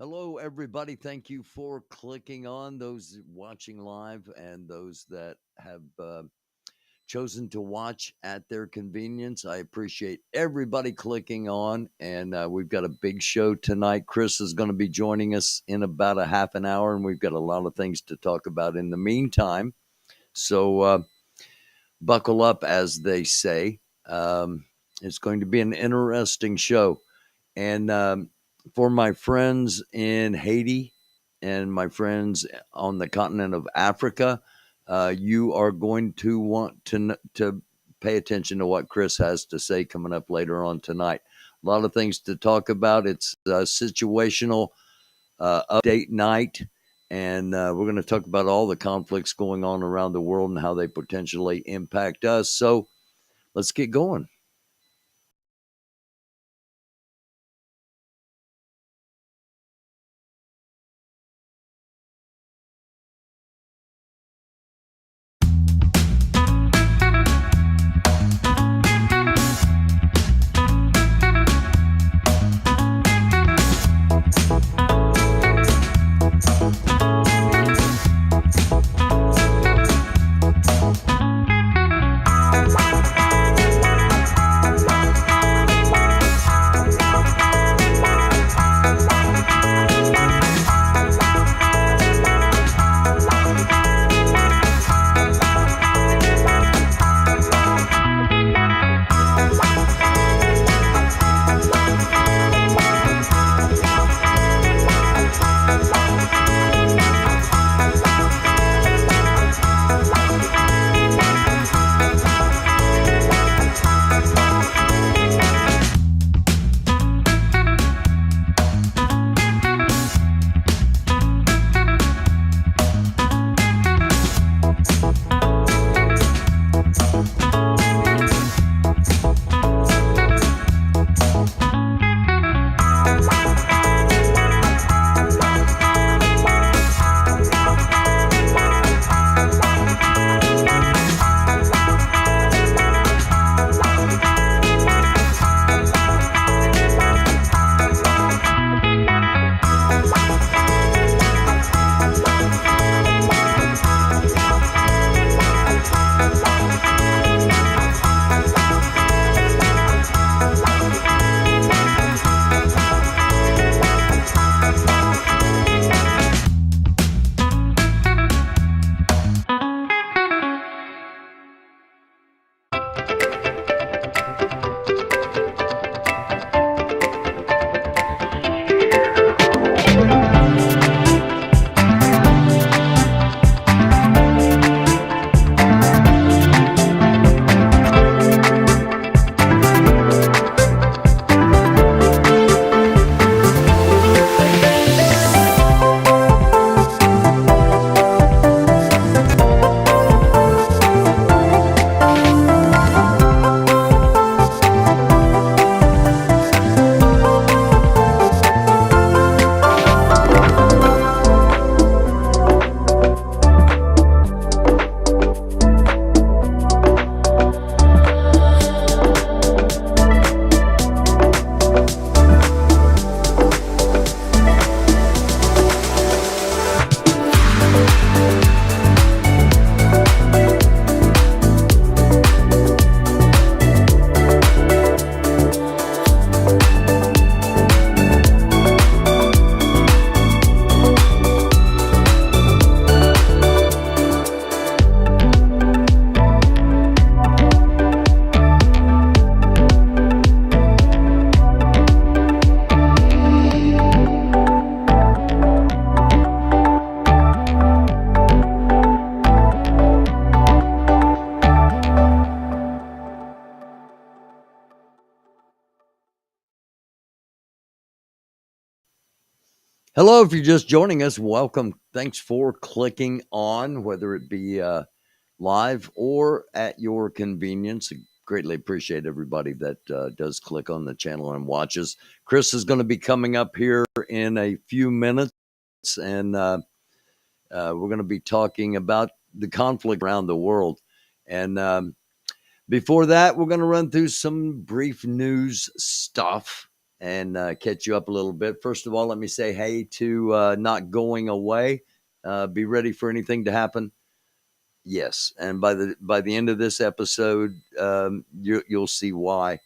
Hello, everybody. Thank you for clicking on, those watching live and those that have chosen to watch at their convenience. I appreciate everybody clicking on, and we've got a big show tonight. Chris is going to be joining us in about a half an hour, and we've got a lot of things to talk about in the meantime. So buckle up, as they say. It's going to be an interesting show. And for my friends in Haiti and my friends on the continent of Africa, you are going to want to pay attention to what Chris has to say coming up later on tonight. A lot of things to talk about. It's a situational update night, and we're going to talk about all the conflicts going on around the world and how they potentially impact us. So let's get going. Hello, if you're just joining us, welcome. Thanks for clicking on, whether it be live or at your convenience. I greatly appreciate everybody that does click on the channel and watches. Chris is going to be coming up here in a few minutes, and we're going to be talking about the conflict around the world. And before that, we're going to run through some brief news stuff. and catch you up a little bit. First of all, let me say hey to not going away. Be ready for anything to happen. Yes, and by the end of this episode, you'll see why.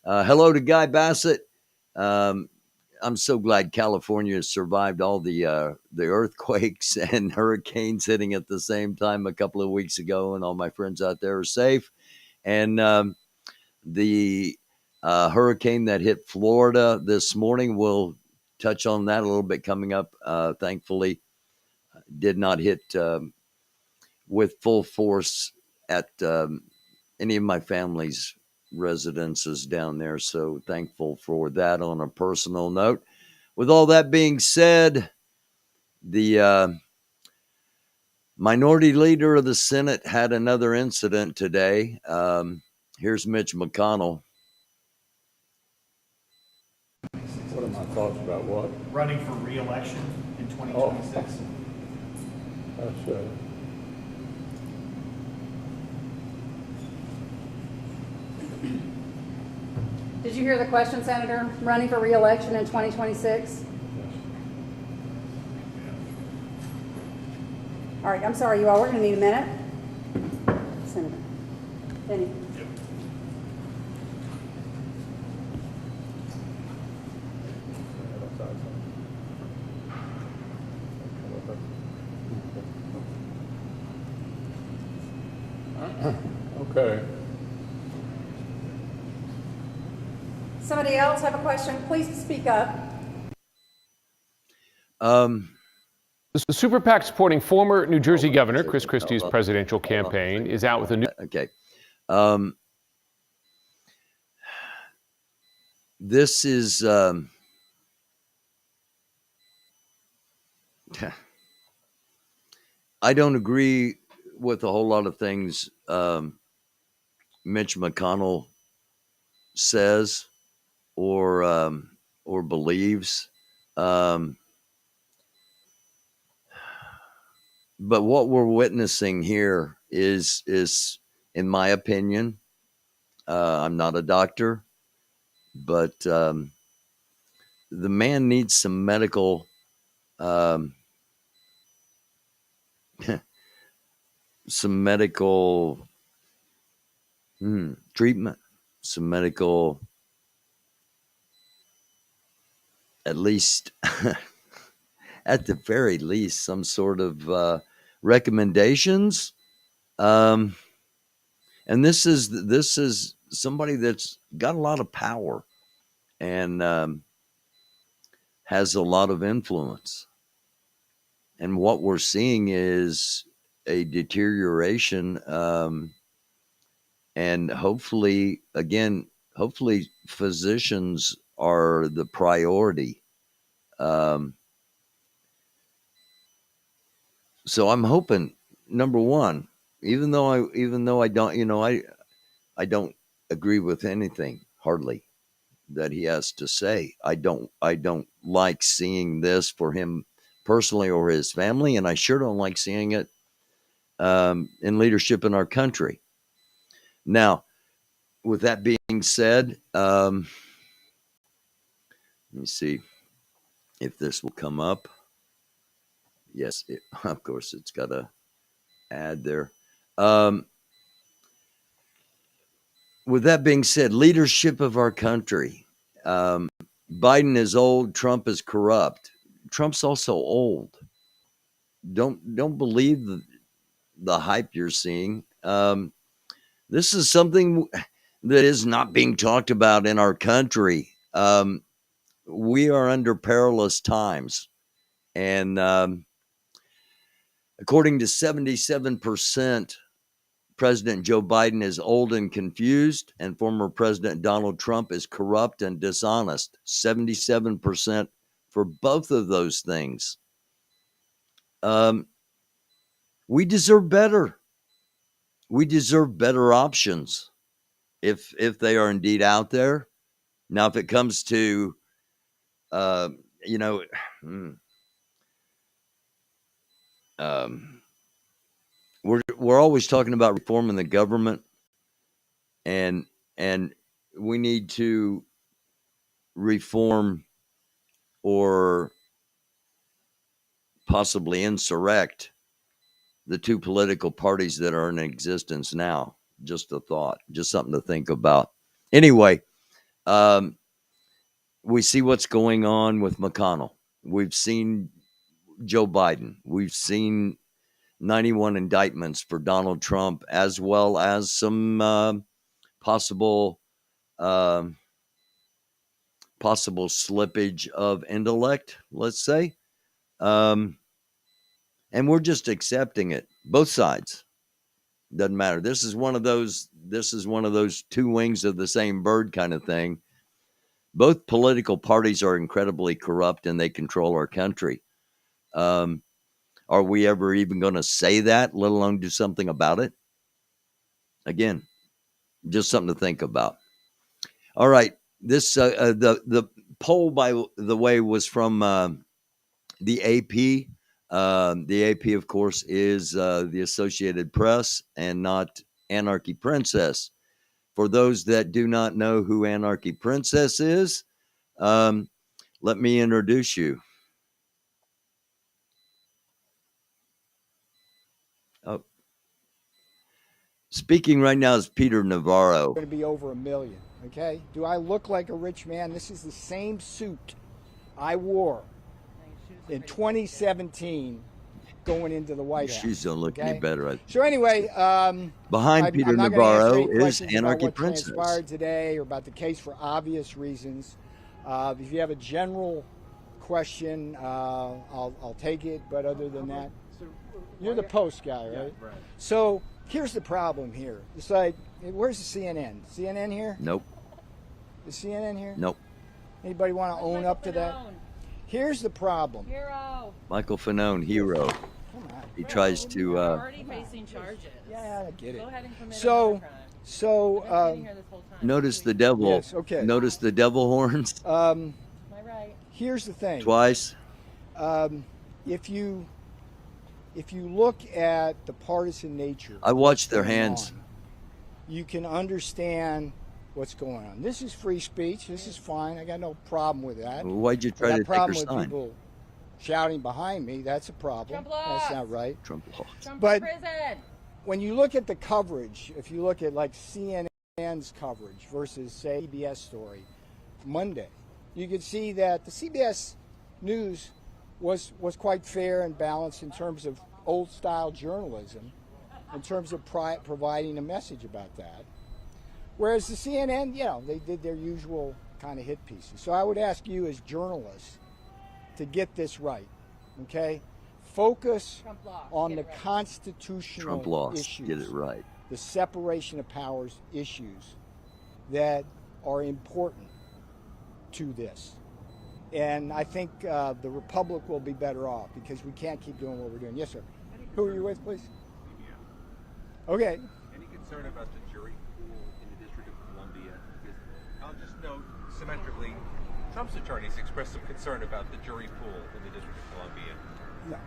Hello to Guy Bassett. I'm so glad California has survived all the earthquakes and hurricanes hitting at the same time a couple of weeks ago, and all my friends out there are safe. And the hurricane that hit Florida this morning, we'll touch on that a little bit coming up. Thankfully, did not hit with full force at any of my family's residences down there. So thankful for that on a personal note. With all that being said, the minority leader of the Senate had another incident today. Here's Mitch McConnell. What are my thoughts about what? Running for re-election in 2026. That's Did you hear the question, Senator? Running for re-election in 2026? All right, I'm sorry, you all. We're going to need a minute. Senator. Benny. okay. Somebody else have a question? Please speak up. The super PAC supporting former New Jersey Governor Chris Christie's presidential campaign is out with a new... Okay. This is... I don't agree with a whole lot of things Mitch McConnell says or believes. But what we're witnessing here is, in my opinion, I'm not a doctor, but the man needs some medical treatment, some medical, at least, at the very least, some sort of recommendations. And this is somebody that's got a lot of power and has a lot of influence. And what we're seeing is a deterioration, and hopefully physicians are the priority. So I'm hoping, number one, even though I don't, I don't agree with anything hardly that he has to say. I don't like seeing this for him personally or his family, and I sure don't like seeing it in leadership in our country. Now, with that being said, let me see if this will come up. Yes, of course, it's got a ad there. With that being said, leadership of our country. Biden is old. Trump is corrupt. Trump's also old. Don't believe the hype you're seeing. This is something that is not being talked about in our country. We are under perilous times. And according to 77%, President Joe Biden is old and confused, and former President Donald Trump is corrupt and dishonest. 77% for both of those things. We deserve better. We deserve better options if they are indeed out there. Now, if it comes to, we're always talking about reforming the government, and we need to reform or possibly insurrect the two political parties that are in existence now. Just a thought, just something to think about. Anyway, we see what's going on with McConnell. We've seen Joe Biden. We've seen 91 indictments for Donald Trump, as well as some possible slippage of intellect, let's say. And we're just accepting it. Both sides. Doesn't matter. This is one of those two wings of the same bird kind of thing. Both political parties are incredibly corrupt and they control our country. Are we ever even going to say that, let alone do something about it? Again, just something to think about. All right. This the poll, by the way, was from the AP. The AP, of course, is the Associated Press and not Anarchy Princess. For those that do not know who Anarchy Princess is, let me introduce you. Oh. Speaking right now is Peter Navarro. Going to be over 1 million, okay? Do I look like a rich man? This is the same suit I wore in 2017 going into the White House. Shoes don't look any better. So anyway, behind Peter Navarro is Anarchy what Princess. Transpired today, or about the case for obvious reasons. If you have a general question, I'll take it. But other than that, you're the Post guy, right? Yeah, right. So here's the problem here. It's like, where's the CNN? CNN here? Nope. Is CNN here? Nope. Anybody want to own up to that? Here's the problem. Hero. Michael Fanone, hero. Come on. He tries to. Already facing charges. Yeah, I get it. Go ahead and commit So, another crime. so I've been here this whole time. Notice the devil. Yes, okay. Notice the devil horns Am I right? here's the thing. twice. If you look at the partisan nature, I watched their of what's going hands. on, you can understand what's going on. This is free speech. This is fine. I got no problem with that. Why'd you I try got to a take her problem with sign? people shouting behind me. That's a problem. Trump lost. That's not right. Trump law. Trump But- in prison. When you look at the coverage, if you look at like CNN's coverage versus say CBS story Monday, you could see that the CBS News was quite fair and balanced in terms of old style journalism, in terms of providing a message about that. Whereas the CNN, they did their usual kind of hit pieces. So I would ask you as journalists to get this right, okay? Focus Trump lost. on Get the it right. constitutional Trump lost. issues, Get it right. the separation of powers issues that are important to this. And I think the Republic will be better off because we can't keep doing what we're doing. Yes, sir. Who are you with, please? Okay. Any concern about the jury pool in the District of Columbia? Because I'll just note symmetrically, Trump's attorneys expressed some concern about the jury pool in the District of Columbia. No.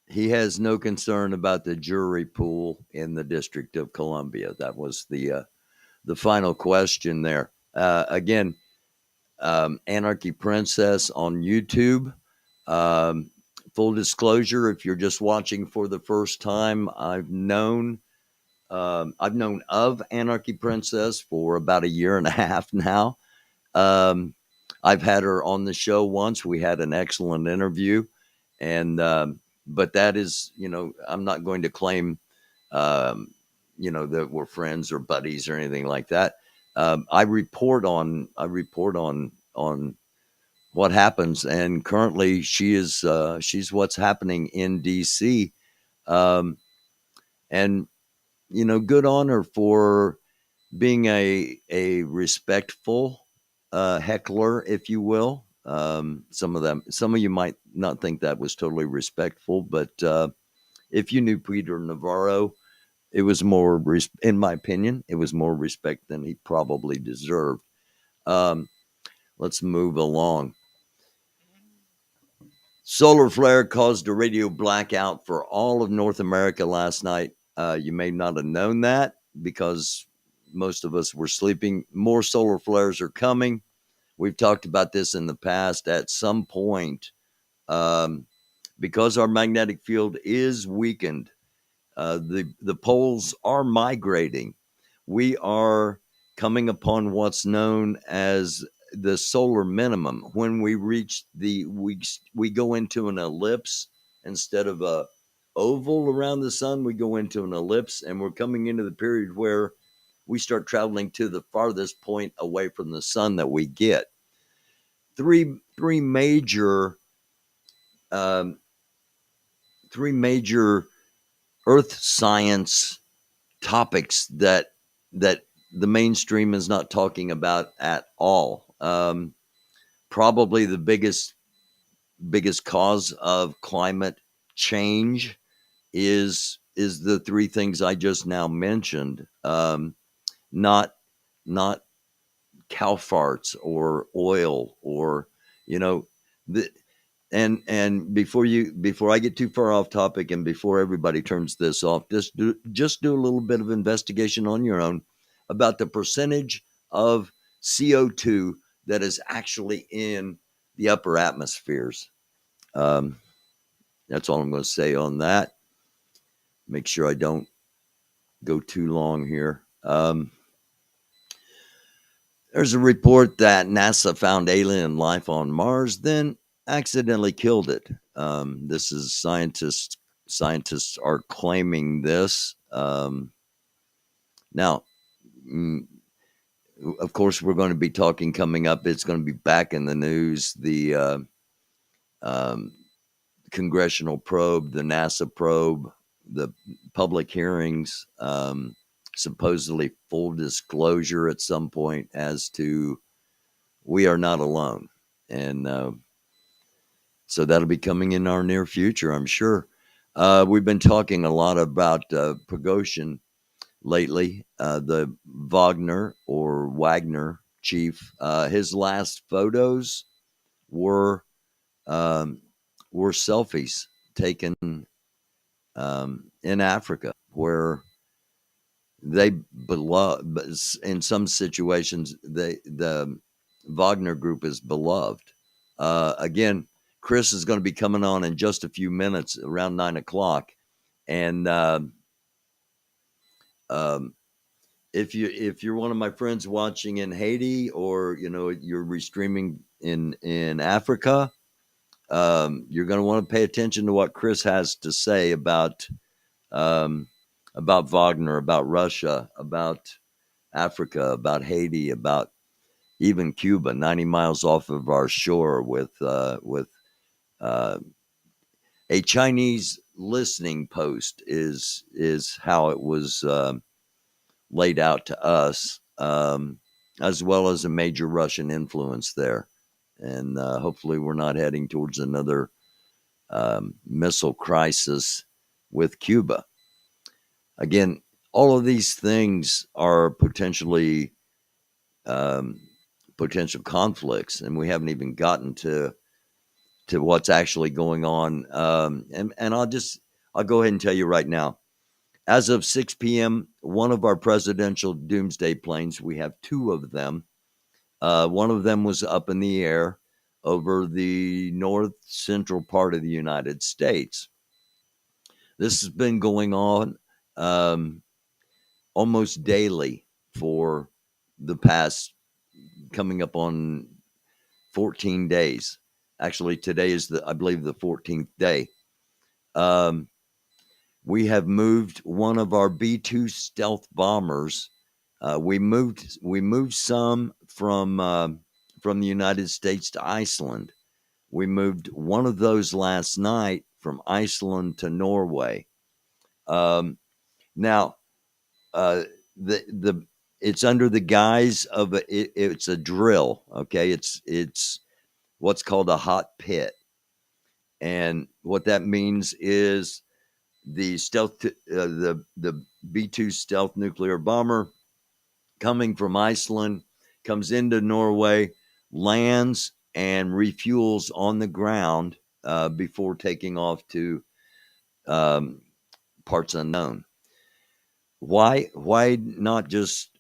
He has no concern about the jury pool in the District of Columbia. That was the final question there. Again, Anarchy Princess on YouTube. Full disclosure, if you're just watching for the first time, I've known of Anarchy Princess for about 1.5 years now. I've had her on the show once. We had an excellent interview, and but that is, I'm not going to claim, that we're friends or buddies or anything like that. I report on what happens, and currently she's what's happening in DC, and good on her for being a respectful heckler, if you will. Some of you might not think that was totally respectful, but if you knew Peter Navarro, it was more, in my opinion, it was more respect than he probably deserved. Let's move along. Solar flare caused a radio blackout for all of North America last night. You may not have known that because, most of us were sleeping. More solar flares are coming. We've talked about this in the past. At some point, because our magnetic field is weakened, the poles are migrating. We are coming upon what's known as the solar minimum. When we reach we go into an ellipse instead of a oval around the sun. We go into an ellipse, and we're coming into the period where we start traveling to the farthest point away from the sun that we get. Three major Earth science topics that the mainstream is not talking about at all. Probably the biggest cause of climate change is the three things I just now mentioned. Not cow farts or oil or the and before I get too far off topic and before everybody turns this off, just do a little bit of investigation on your own about the percentage of CO2 that is actually in the upper atmospheres. That's all I'm going to say on that. Make sure I don't go too long here. There's a report that NASA found alien life on Mars, then accidentally killed it. This is scientists are claiming this. Now, of course, we're going to be talking coming up. It's going to be back in the news. The congressional probe, the NASA probe, the public hearings, supposedly full disclosure at some point as to we are not alone. And so that'll be coming in our near future, I'm sure. We've been talking a lot about Prigozhin lately, the Wagner chief. His last photos were selfies taken in Africa, where they in some situations the Wagner group is beloved. Again, Chris is going to be coming on in just a few minutes around 9:00, and if you're one of my friends watching in Haiti, or you're restreaming in Africa, you're going to want to pay attention to what Chris has to say about Wagner, about Russia, about Africa, about Haiti, about even Cuba, 90 miles off of our shore, with a Chinese listening post is how it was laid out to us, as well as a major Russian influence there. And hopefully we're not heading towards another missile crisis with Cuba. Again, all of these things are potential conflicts, and we haven't even gotten to what's actually going on. And I'll go ahead and tell you right now, as of 6 p.m., one of our presidential doomsday planes, we have two of them. One of them was up in the air over the north central part of the United States. This has been going on almost daily for the past, coming up on 14 days. Actually, today is I believe the 14th day. We have moved one of our B-2 stealth bombers. We moved some from the United States to Iceland. We moved one of those last night from Iceland to Norway. Now, it's under the guise of it's a drill. Okay, it's what's called a hot pit, and what that means is the the B-2 stealth nuclear bomber coming from Iceland comes into Norway, lands, and refuels on the ground before taking off to parts unknown. Why not just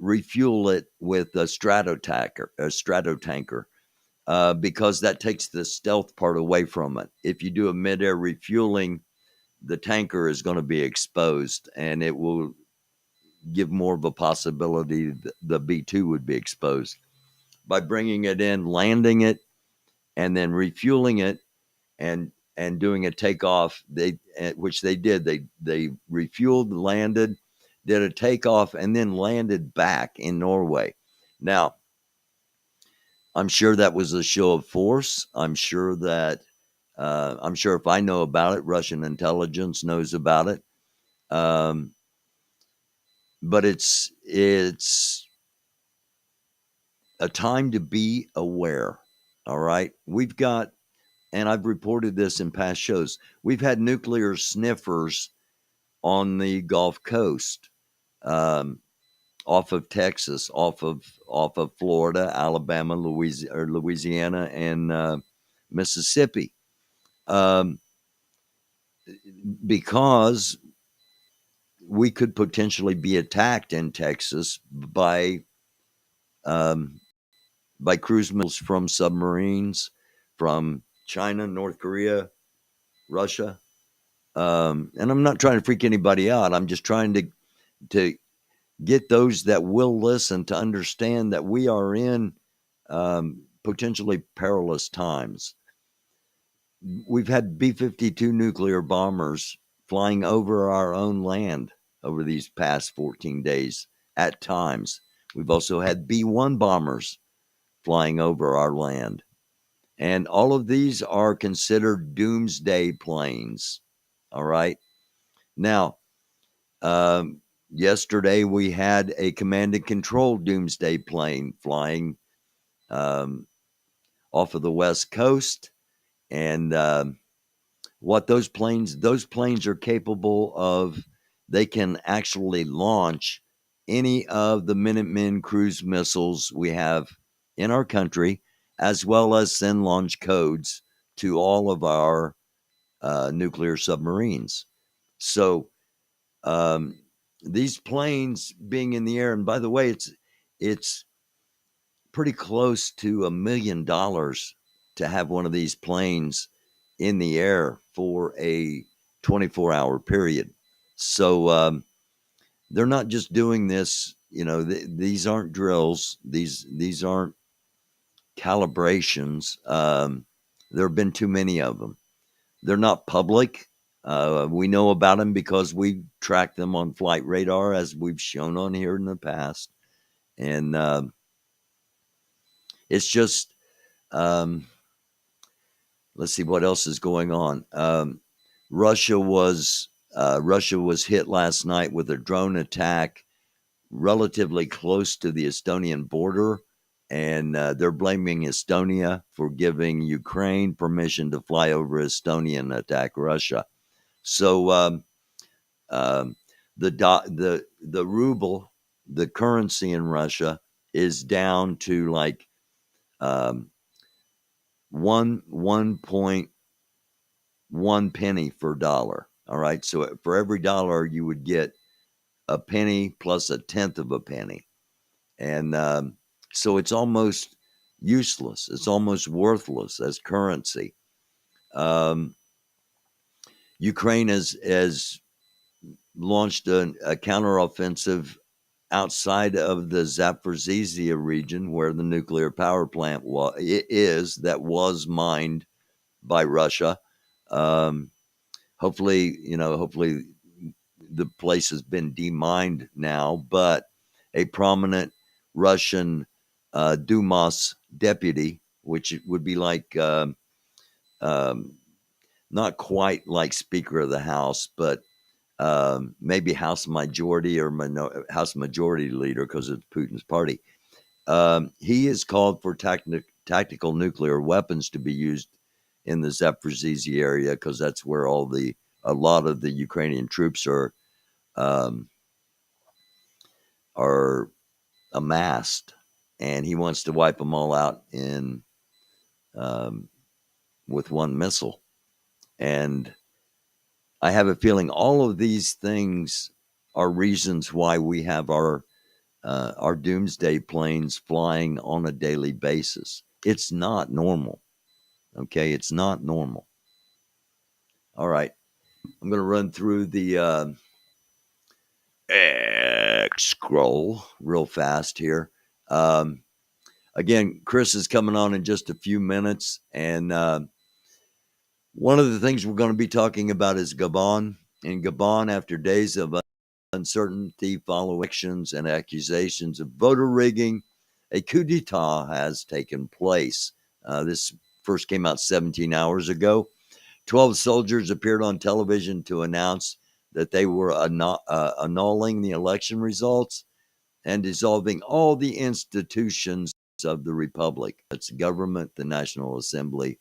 refuel it with a stratotanker, because that takes the stealth part away from it. If you do a mid-air refueling, the tanker is going to be exposed, and it will give more of a possibility that the B-2 would be exposed. By bringing it in, landing it, and then refueling it, and doing a takeoff, which they did. They refueled, landed, did a takeoff, and then landed back in Norway. Now, I'm sure that was a show of force. I'm sure if I know about it, Russian intelligence knows about it. But it's a time to be aware. All right. We've got, and I've reported this in past shows, we've had nuclear sniffers on the Gulf Coast, off of Texas, off of Florida, Alabama, Louisiana, and Mississippi, because we could potentially be attacked in Texas by cruise missiles from submarines from China, North Korea, Russia. And I'm not trying to freak anybody out. I'm just trying to get those that will listen to understand that we are in potentially perilous times. We've had B-52 nuclear bombers flying over our own land over these past 14 days at times. We've also had B-1 bombers flying over our land. And all of these are considered doomsday planes. All right. Now, yesterday we had a command and control doomsday plane flying off of the West Coast. And what those planes are capable of, they can actually launch any of the Minutemen cruise missiles we have in our country, as well as send launch codes to all of our nuclear submarines. So these planes being in the air, and by the way, it's pretty close to $1 million to have one of these planes in the air for a 24-hour period. So they're not just doing this, these aren't drills. These aren't calibrations. There have been too many of them. They're not public. We know about them because we track them on flight radar, as we've shown on here in the past. And it's just, let's see what else is going on. Russia was hit last night with a drone attack relatively close to the Estonian border, and they're blaming Estonia for giving Ukraine permission to fly over Estonia and attack Russia. So the ruble, the currency in Russia, is down to like 1.1 penny for dollar. All right, so for every dollar you would get a penny plus a tenth of a penny, and so it's almost useless. It's almost worthless as currency. Ukraine has launched a counteroffensive outside of the Zaporizhzhia region, where the nuclear power plant that was mined by Russia. Hopefully the place has been demined now, but a prominent Russian Dumas deputy, which would be like not quite like Speaker of the House, but maybe House Majority or House Majority Leader, because it's Putin's party. He has called for tactical nuclear weapons to be used in the Zaporizhzhia area, because that's where a lot of the Ukrainian troops are amassed, and he wants to wipe them all out with one missile. And I have a feeling all of these things are reasons why we have our our doomsday planes flying on a daily basis. It's not normal. Okay, it's not normal. All right, I'm going to run through the X scroll real fast here. Again, Chris is coming on in just a few minutes, and one of the things we're going to be talking about is Gabon. In Gabon, after days of uncertainty following elections and accusations of voter rigging, a coup d'etat has taken place. This first came out 17 hours ago. 12 soldiers appeared on television to announce that they were annulling the election results and dissolving all the institutions of the republic. That's government, the National Assembly,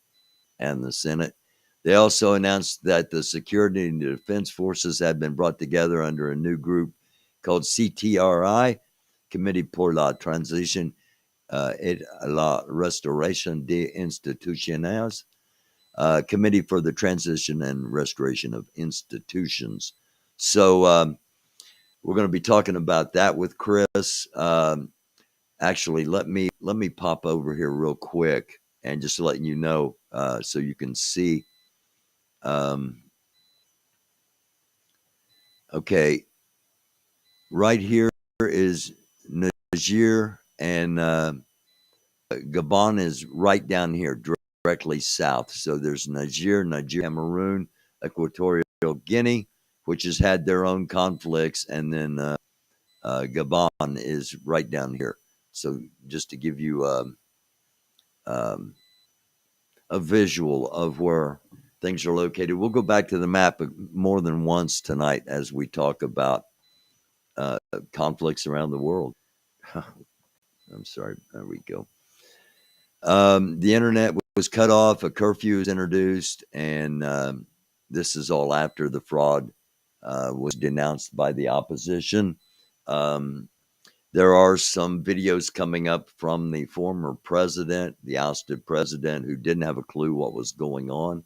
and the Senate. They also announced that the security and defense forces had been brought together under a new group called CTRI, Committee pour la Transition et la Restauration des Institutions, Committee for the Transition and Restoration of Institutions. So we're going to be talking about that with Chris. Actually, let me pop over here real quick and just letting you know so you can see. Okay, right here is Niger, and Gabon is right down here, directly south. So there's Niger, Cameroon, Equatorial Guinea, which has had their own conflicts, and then Gabon is right down here. So just to give you a visual of where things are located. We'll go back to the map more than once tonight as we talk about conflicts around the world. I'm sorry. There we go. The internet was cut off. A curfew was introduced, and this is all after the fraud was denounced by the opposition. There are some videos coming up from the former president, the ousted president, who didn't have a clue what was going on.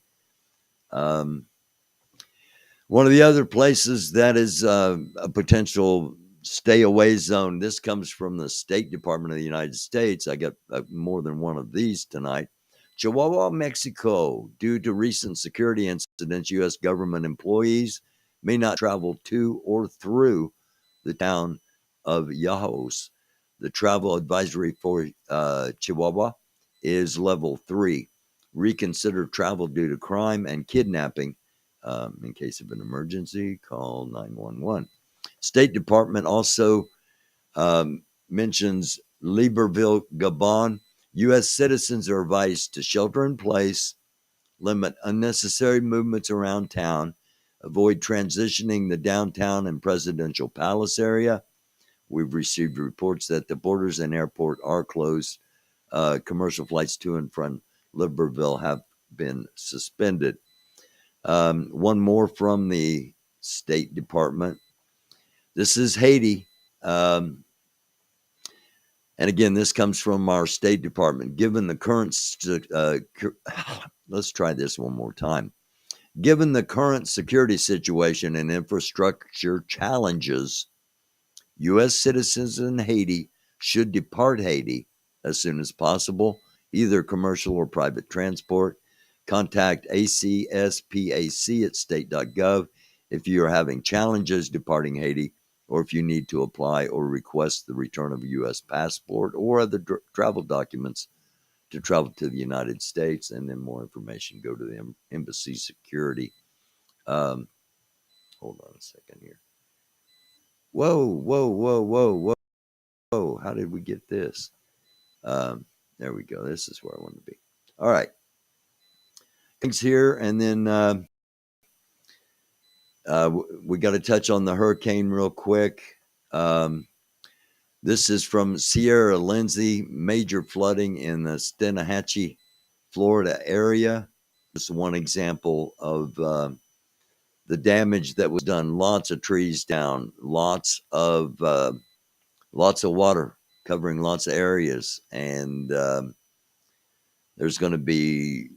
One of the other places that is a potential stay away zone, this comes from the State Department of the United States. I got more than one of these tonight. Chihuahua, Mexico. Due to recent security incidents, U.S. government employees may not travel to or through the town of Yahos. The travel advisory for Chihuahua is level 3. Reconsider travel due to crime and kidnapping. In case of an emergency, call 911. State Department also mentions Libreville, Gabon. U.S. citizens are advised to shelter in place, limit unnecessary movements around town, avoid transitioning the downtown and presidential palace area. We've received reports that the borders and airport are closed. Commercial flights to and from Libreville have been suspended. One more from the State Department. This is Haiti. And again, this comes from our State Department. Given the current, let's try this one more time. Given the current security situation and infrastructure challenges, U.S. citizens in Haiti should depart Haiti as soon as possible, either commercial or private transport. Contact ACSPAC at state.gov if you are having challenges departing Haiti, or if you need to apply or request the return of a U.S. passport or other travel documents to travel to the United States. And then more information, go to the embassy security. Hold on a second here. Whoa. How did we get this? There we go. This is where I want to be. All right. Things here, and then we got to touch on the hurricane real quick. This is from Sierra Lindsay, major flooding in the Steinhatchee, Florida area. Just one example of the damage that was done. Lots of trees down, lots of water covering lots of areas, and there's going to be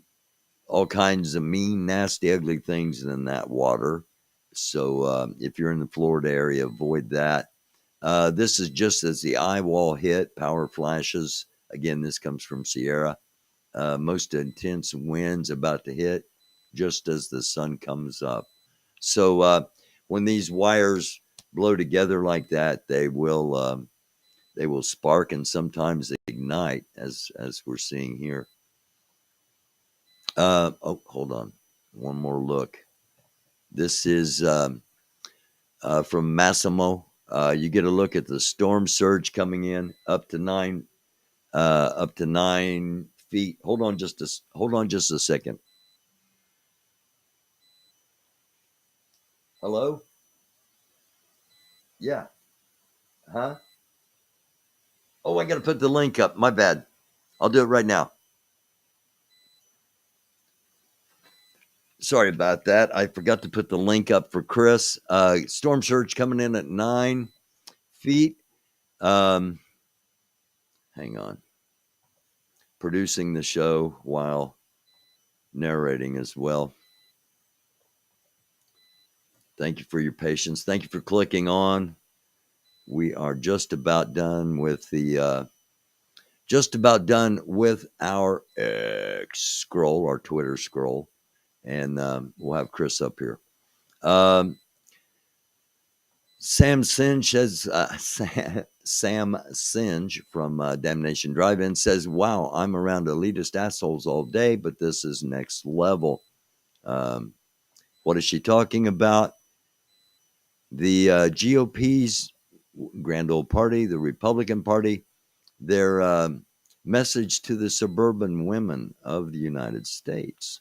all kinds of mean, nasty, ugly things in that water. So if you're in the Florida area, avoid that. This is just as the eye wall hit, power flashes. Again, this comes from Sierra. Most intense winds about to hit just as the sun comes up. So when these wires blow together like that, they will spark and sometimes ignite, as we're seeing here. Oh, hold on, one more look. This is from Massimo. You get a look at the storm surge coming in up to 9 feet. Hold on just a second. Hello? Yeah. Huh? Oh, I got to put the link up. My bad. I'll do it right now. Sorry about that. I forgot to put the link up for Chris. Storm surge coming in at 9 feet. Hang on. Producing the show while narrating as well. Thank you for your patience. Thank you for clicking on. We are just about done with our X scroll, our Twitter scroll, and we'll have Chris up here. Sam Singe says, Sam Singe from Damnation Drive-In says, wow, I'm around elitist assholes all day, but this is next level. What is she talking about? The GOP's grand old party, the Republican Party, their message to the suburban women of the United States.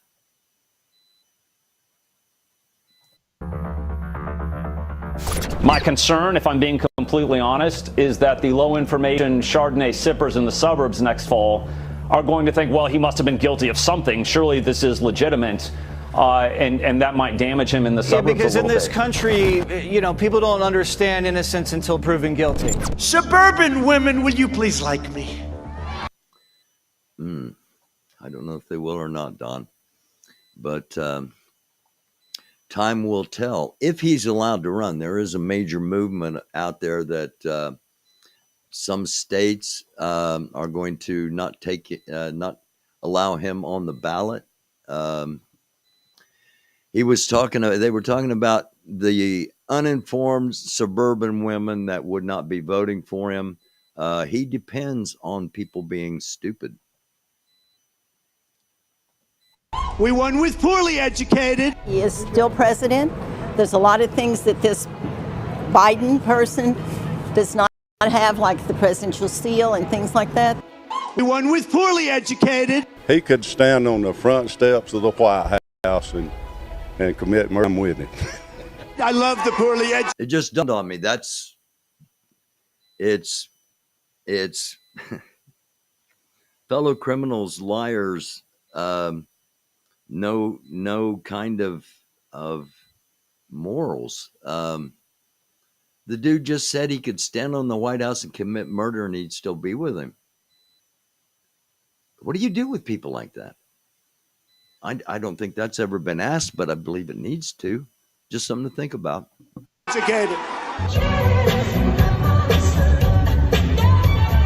My concern, if I'm being completely honest, is that the low information Chardonnay sippers in the suburbs next fall are going to think, well, he must have been guilty of something. Surely this is legitimate. And that might damage him in the suburbs. Yeah, because a in little this bit. country, you know, people don't understand innocence until proven guilty. Suburban women, will you please like me? I don't know if they will or not, Don. But time will tell. If he's allowed to run, there is a major movement out there that some states are going to not allow him on the ballot. They were talking about the uninformed suburban women that would not be voting for him. He depends on people being stupid. We won with poorly educated. He is still president. There's a lot of things that this Biden person does not have, like the presidential seal and things like that. We won with poorly educated. He could stand on the front steps of the White House and commit murder with it. I love the poorly educated. It just dawned on me. It's fellow criminals, liars, no kind of morals. The dude just said he could stand on the White House and commit murder and he'd still be with him. What do you do with people like that? I don't think that's ever been asked, but I believe it needs to. Just something to think about. Educated.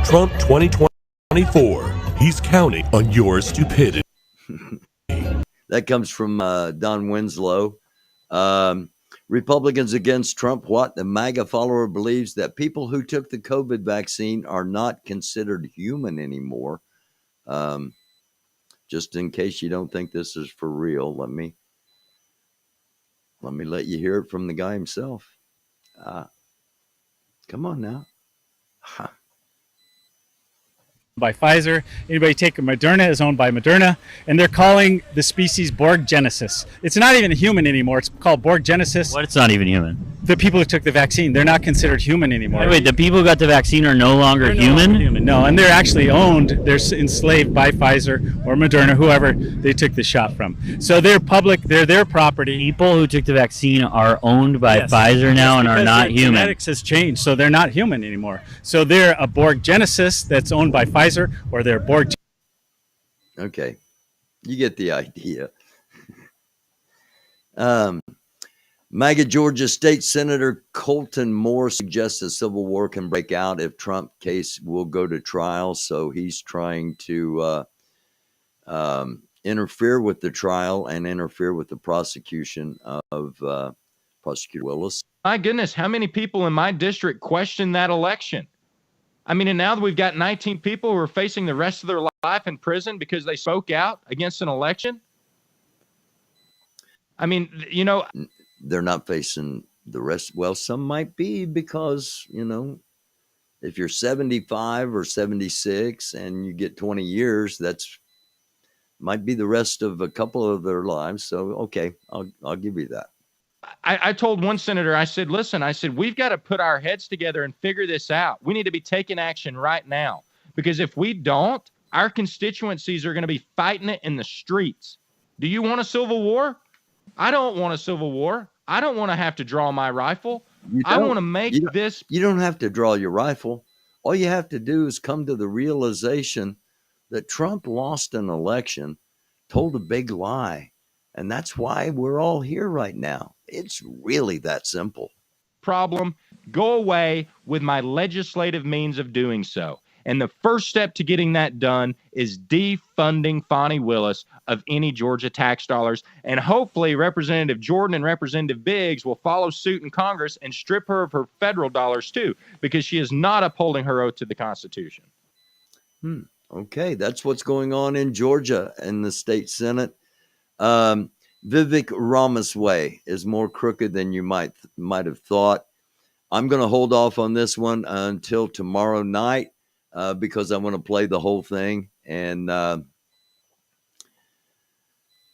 Trump 2024. He's counting on your stupidity. That comes from Don Winslow. Republicans against Trump. What? The MAGA follower believes that people who took the COVID vaccine are not considered human anymore. Just in case you don't think this is for real, let me let you hear it from the guy himself. Come on now. By Pfizer. Anybody take Moderna is owned by Moderna, and they're calling the species Borg Genesis. It's not even a human anymore. It's called Borg Genesis. What? It's not even human. The people who took the vaccine, they're not considered human anymore. Wait, the people who got the vaccine are no longer human? No, and they're actually owned. They're enslaved by Pfizer or Moderna, whoever they took the shot from. So they're public. They're their property. People who took the vaccine are owned by Pfizer now and are not human. Genetics has changed, so they're not human anymore. So they're a Borg Genesis that's owned by Pfizer, or they're Borg. Okay, you get the idea. MAGA Georgia State Senator Colton Moore suggests a civil war can break out if Trump case will go to trial. So he's trying to interfere with the trial and interfere with the prosecution of Prosecutor Willis. My goodness, how many people in my district questioned that election? I mean, and now that we've got 19 people who are facing the rest of their life in prison because they spoke out against an election. I mean, you know, they're not facing the rest. Well, some might be because, you know, if you're 75 or 76 and you get 20 years, that's might be the rest of a couple of their lives. So, okay, I'll give you that. I told one senator, I said, listen, I said, we've got to put our heads together and figure this out. We need to be taking action right now, because if we don't, our constituencies are going to be fighting it in the streets. Do you want a civil war? I don't want a civil war. I don't want to have to draw my rifle. I want to make this. You don't have to draw your rifle. All you have to do is come to the realization that Trump lost an election, told a big lie. And that's why we're all here right now. It's really that simple. Problem, go away with my legislative means of doing so. And the first step to getting that done is defunding Fani Willis of any Georgia tax dollars. And hopefully Representative Jordan and Representative Biggs will follow suit in Congress and strip her of her federal dollars too, because she is not upholding her oath to the Constitution. Okay, that's what's going on in Georgia in the state Senate. Vivek Ramaswamy is more crooked than you might have thought. I'm going to hold off on this one until tomorrow night because I want to play the whole thing. And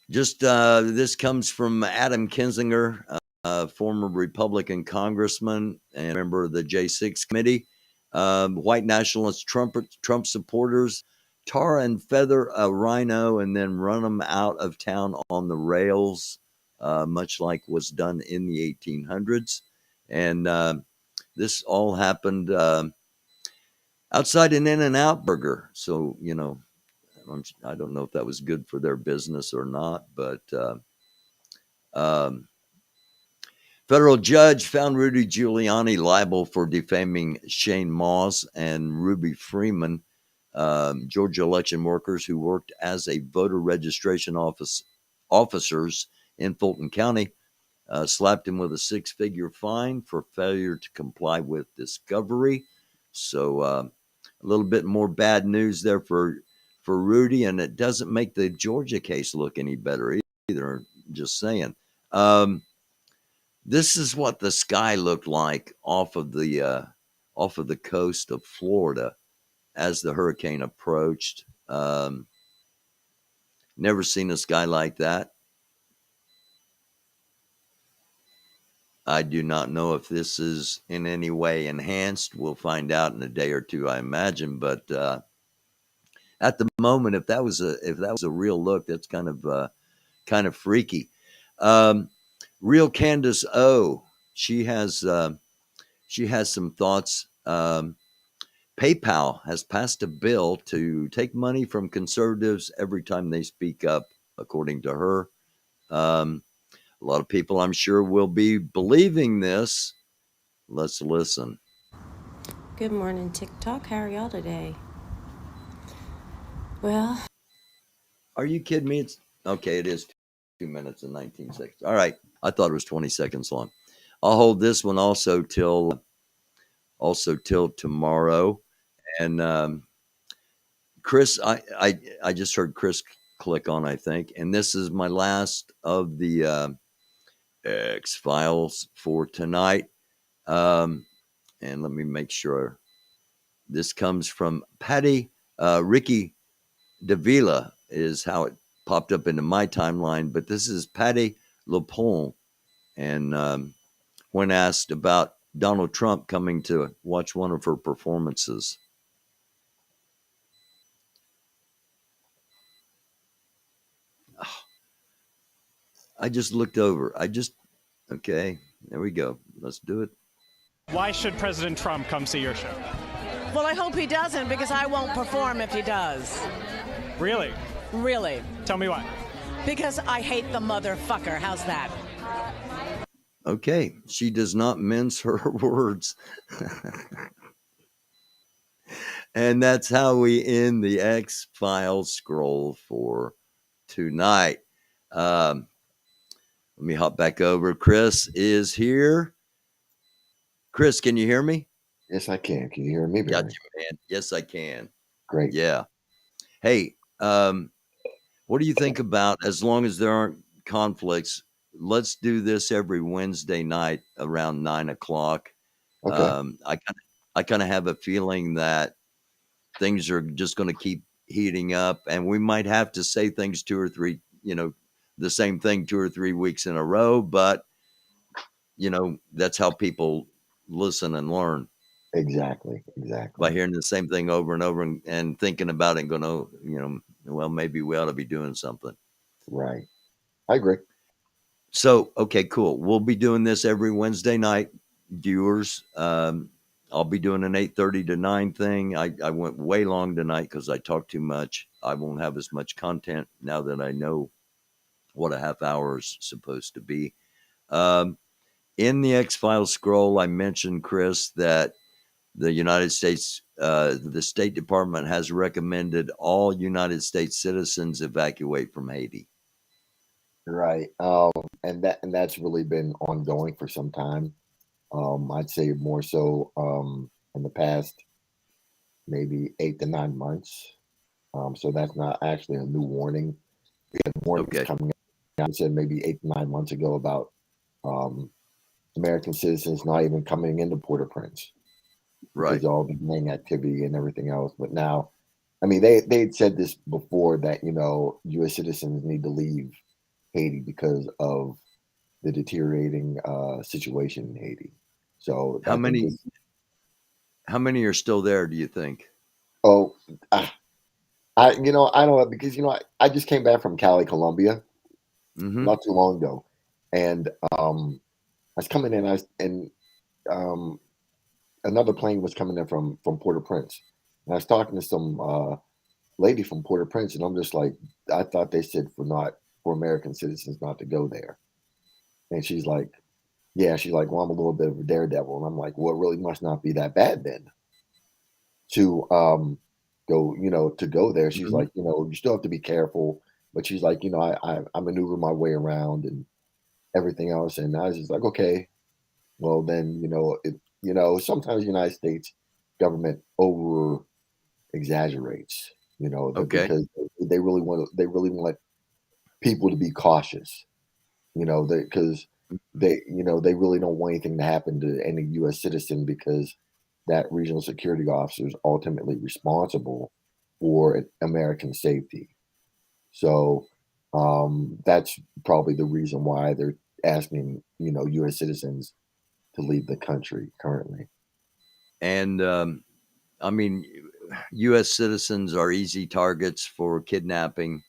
this comes from Adam Kinzinger, former Republican congressman and member of the J6 committee. White nationalist Trump supporters tar and feather a rhino and then run them out of town on the rails, much like was done in the 1800s. And this all happened outside an In-N-Out burger. So, you know, I don't know if that was good for their business or not, but federal judge found Rudy Giuliani liable for defaming Shane Moss and Ruby Freeman, Georgia election workers who worked as a voter registration officers in Fulton County, slapped him with a 6-figure fine for failure to comply with discovery. So a little bit more bad news there for Rudy, and it doesn't make the Georgia case look any better either. Just saying. This is what the sky looked like off of the coast of Florida as the hurricane approached. Never seen a sky like that. I do not know if this is in any way enhanced. We'll find out in a day or two, I imagine. But at the moment, if that was a real look, that's kind of freaky. Real Candace O, she has some thoughts. PayPal has passed a bill to take money from conservatives every time they speak up, according to her. A lot of people, I'm sure, will be believing this. Let's listen. Good morning, TikTok. How are y'all today? Well, are you kidding me? It's okay. It is 2 minutes and 19 seconds. All right. I thought it was 20 seconds long. I'll hold this one also till tomorrow. And Chris, I just heard Chris click on, I think, and this is my last of the X-Files for tonight. And let me make sure. This comes from Patty. Ricky Davila is how it popped up into my timeline, but this is Patty LaPone. And when asked about Donald Trump coming to watch one of her performances. I just looked over. Okay, there we go. Let's do it. Why should President Trump come see your show? Well, I hope he doesn't, because I won't perform if he does. Really? Really. Tell me why. Because I hate the motherfucker. How's that? Okay, she does not mince her words. And that's how we end the X Files scroll for tonight. Let me hop back over. Chris is here. Chris, can you hear me? Yes, I can. Can you hear me, Got Barry? you, man. Yes, I can. Great. Yeah. Hey, what do you think about, as long as there aren't conflicts, let's do this every Wednesday night around 9 o'clock. Okay. I kind of have a feeling that things are just going to keep heating up, and we might have to say things two or three, the same thing 2 or 3 weeks in a row, but that's how people listen and learn, Exactly. by hearing the same thing over and over and thinking about it and going, oh, well, maybe we ought to be doing something. Right. I agree. So, okay, cool. We'll be doing this every Wednesday night, viewers. I'll be doing an 8:30 to 9 thing. I went way long tonight because I talked too much. I won't have as much content now that I know what a half hour is supposed to be. In the X-Files scroll, I mentioned, Chris, that the United States, the State Department has recommended all United States citizens evacuate from Haiti. Right. And that's really been ongoing for some time. I'd say more so in the past maybe 8 to 9 months. So that's not actually a new warning. We had warnings coming out. I said maybe 8 to 9 months ago about American citizens not even coming into Port-au-Prince because of all the gang activity and everything else. But now, I mean, they'd said this before that U.S. citizens need to leave Haiti because of the deteriorating situation in Haiti. So How many are still there, do you think? Oh, I don't know because I just came back from Cali, Colombia, not too long ago, and I was coming in, and another plane was coming in from Port-au-Prince, and I was talking to some lady from Port-au-Prince, and I'm just like, I thought they said for American citizens not to go there, and she's like, yeah, she's like, well, I'm a little bit of a daredevil, and I'm like, well, it really must not be that bad then to go there. She's like, you still have to be careful, but she's like, I maneuver my way around and everything else, and I was just like, okay, well then, sometimes the United States government over exaggerates, because they really want people to be cautious, because they really don't want anything to happen to any U.S. citizen because that regional security officer is ultimately responsible for American safety. So that's probably the reason why they're asking, U.S. citizens to leave the country currently. And I mean, U.S. citizens are easy targets for kidnapping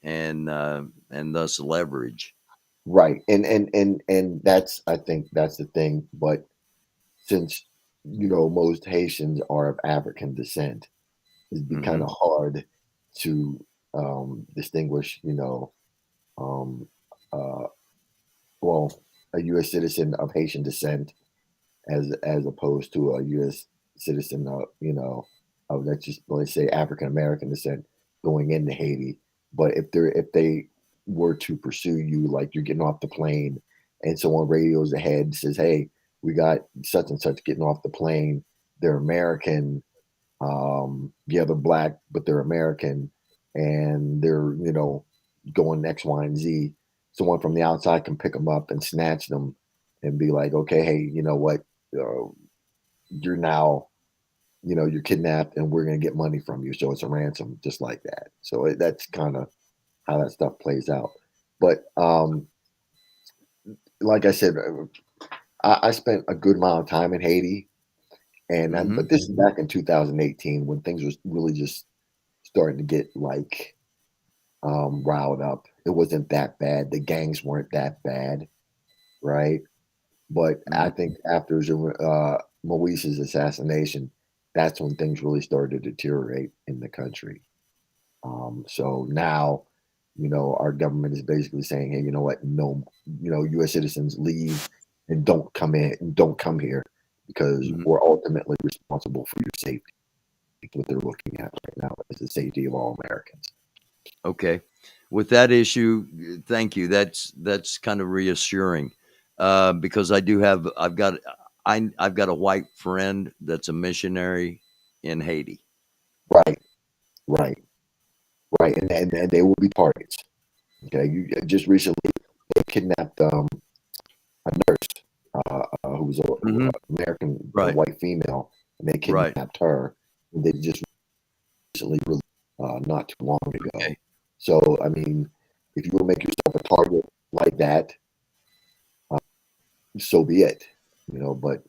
and thus leverage. Right, and that's, I think that's the thing. But since most Haitians are of African descent, it'd be kind of hard to distinguish, um, uh, well, a U.S. citizen of Haitian descent as opposed to a U.S. citizen of let's say African American descent going into Haiti. But if they were to pursue you, like you're getting off the plane, and someone radios ahead and says, "Hey, we got such and such getting off the plane. They're American. Yeah, they're black, but they're American, and they're going X, Y, and Z." Someone from the outside can pick them up and snatch them and be like, "Okay, hey, you know what? You're now, you're kidnapped, and we're gonna get money from you. So it's a ransom, just like that." So that's kind of how that stuff plays out. But like I said, I spent a good amount of time in Haiti, and but this is back in 2018 when things was really just starting to get like riled up. It wasn't that bad. The gangs weren't that bad, right? But I think after Moise's assassination, that's when things really started to deteriorate in the country. So now, our government is basically saying, hey, you know what? No, U.S. citizens leave. and don't come in and don't come here because we're ultimately responsible for your safety. What they're looking at right now is the safety of all Americans. Okay. With that issue, thank you. That's kind of reassuring because I've got a white friend that's a missionary in Haiti. Right, right, right, and they will be targets. Okay, you just recently they kidnapped a nurse who was an American, a white female, and they kidnapped her. And they just recently released not too long ago. Okay. So I mean, if you will make yourself a target like that, so be it. But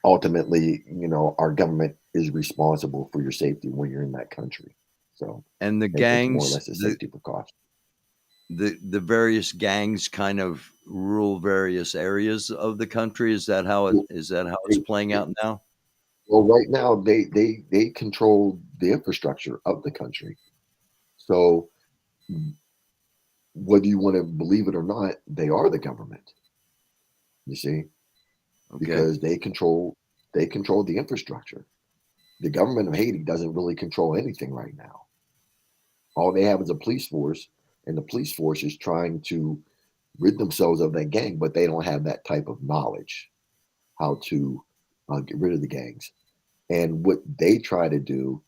ultimately, our government is responsible for your safety when you're in that country. So, and the it's more or gangs, less a safety precaution. The various gangs kind of rule various areas of the country. Is that how it's playing out now? Well, right now they control the infrastructure of the country. So whether you want to believe it or not, they are the government. You see, because they control the infrastructure. The government of Haiti doesn't really control anything right now. All they have is a police force, and the police force is trying to rid themselves of that gang, but they don't have that type of knowledge how to get rid of the gangs. And what they try to do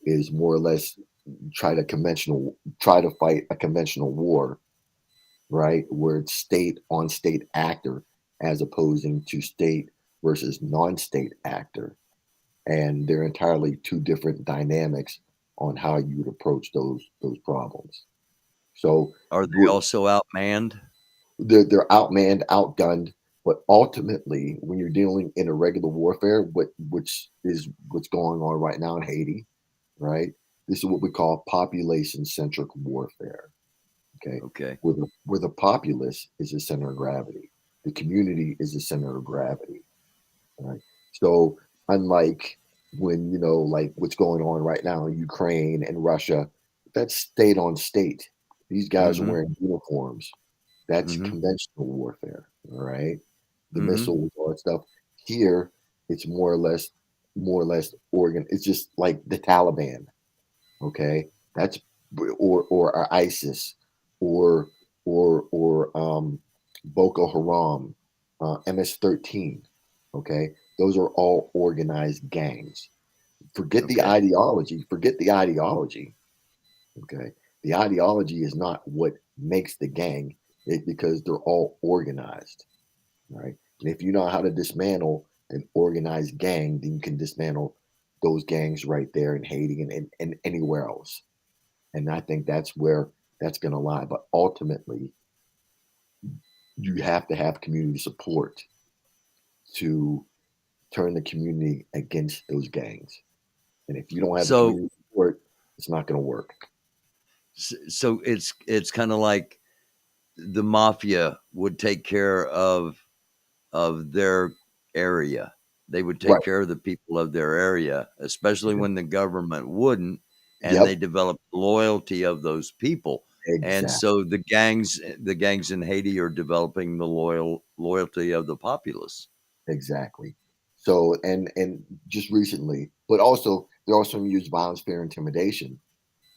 is more or less try to fight a conventional war, right? Where it's state on state actor as opposing to state versus non-state actor. And they're entirely two different dynamics on how you would approach those problems. So are they also outmanned? They're outmanned, outgunned, but ultimately, when you're dealing in irregular warfare, which is what's going on right now in Haiti, right? This is what we call population-centric warfare. Okay. Where the populace is the center of gravity, the community is the center of gravity, right? So unlike when like what's going on right now in Ukraine and Russia, that's state on state. These guys are wearing uniforms. That's conventional warfare, all right? The missiles, all that stuff. Here, it's more or less It's just like the Taliban, okay? That's or ISIS, or Boko Haram, MS-13, okay? Those are all organized gangs. Forget the ideology. Forget the ideology, okay? The ideology is not what makes the gang. Because they're all organized, right? And if you know how to dismantle an organized gang, then you can dismantle those gangs right there in Haiti and anywhere else. And I think that's where that's going to lie. But ultimately, you have to have community support to turn the community against those gangs. And if you don't have the community support, it's not going to work. So it's kind of like the mafia would take care of their area. They would take care of the people of their area, especially when the government wouldn't, and they develop loyalty of those people. And so the gangs in Haiti are developing the loyalty of the populace. Exactly. So and just recently, but also they also use violence, fear, intimidation,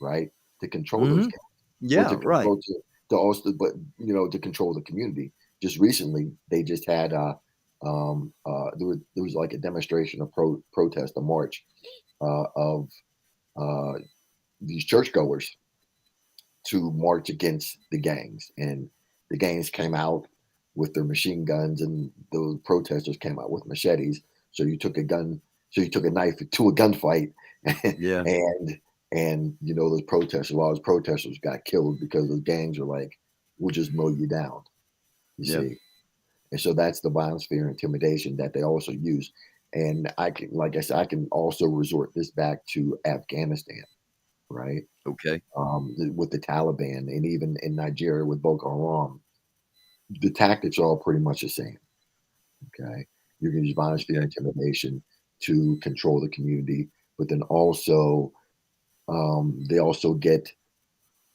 right, to control those gangs. Yeah, to right. control, to also, but to control the community. Just recently, they just had there was like a demonstration, a protest, a march of these churchgoers to march against the gangs, and the gangs came out with their machine guns, and the protesters came out with machetes. So you took a knife to a gunfight, and those protesters, a lot of those protesters got killed because those gangs are like, we'll just mow you down. You see, and so that's the violence, fear, intimidation that they also use. And I can, like I said, I can also resort this back to Afghanistan, right? Okay. With the Taliban, and even in Nigeria with Boko Haram, the tactics are all pretty much the same. Okay, you can use violence, fear, intimidation to control the community, but then also they also get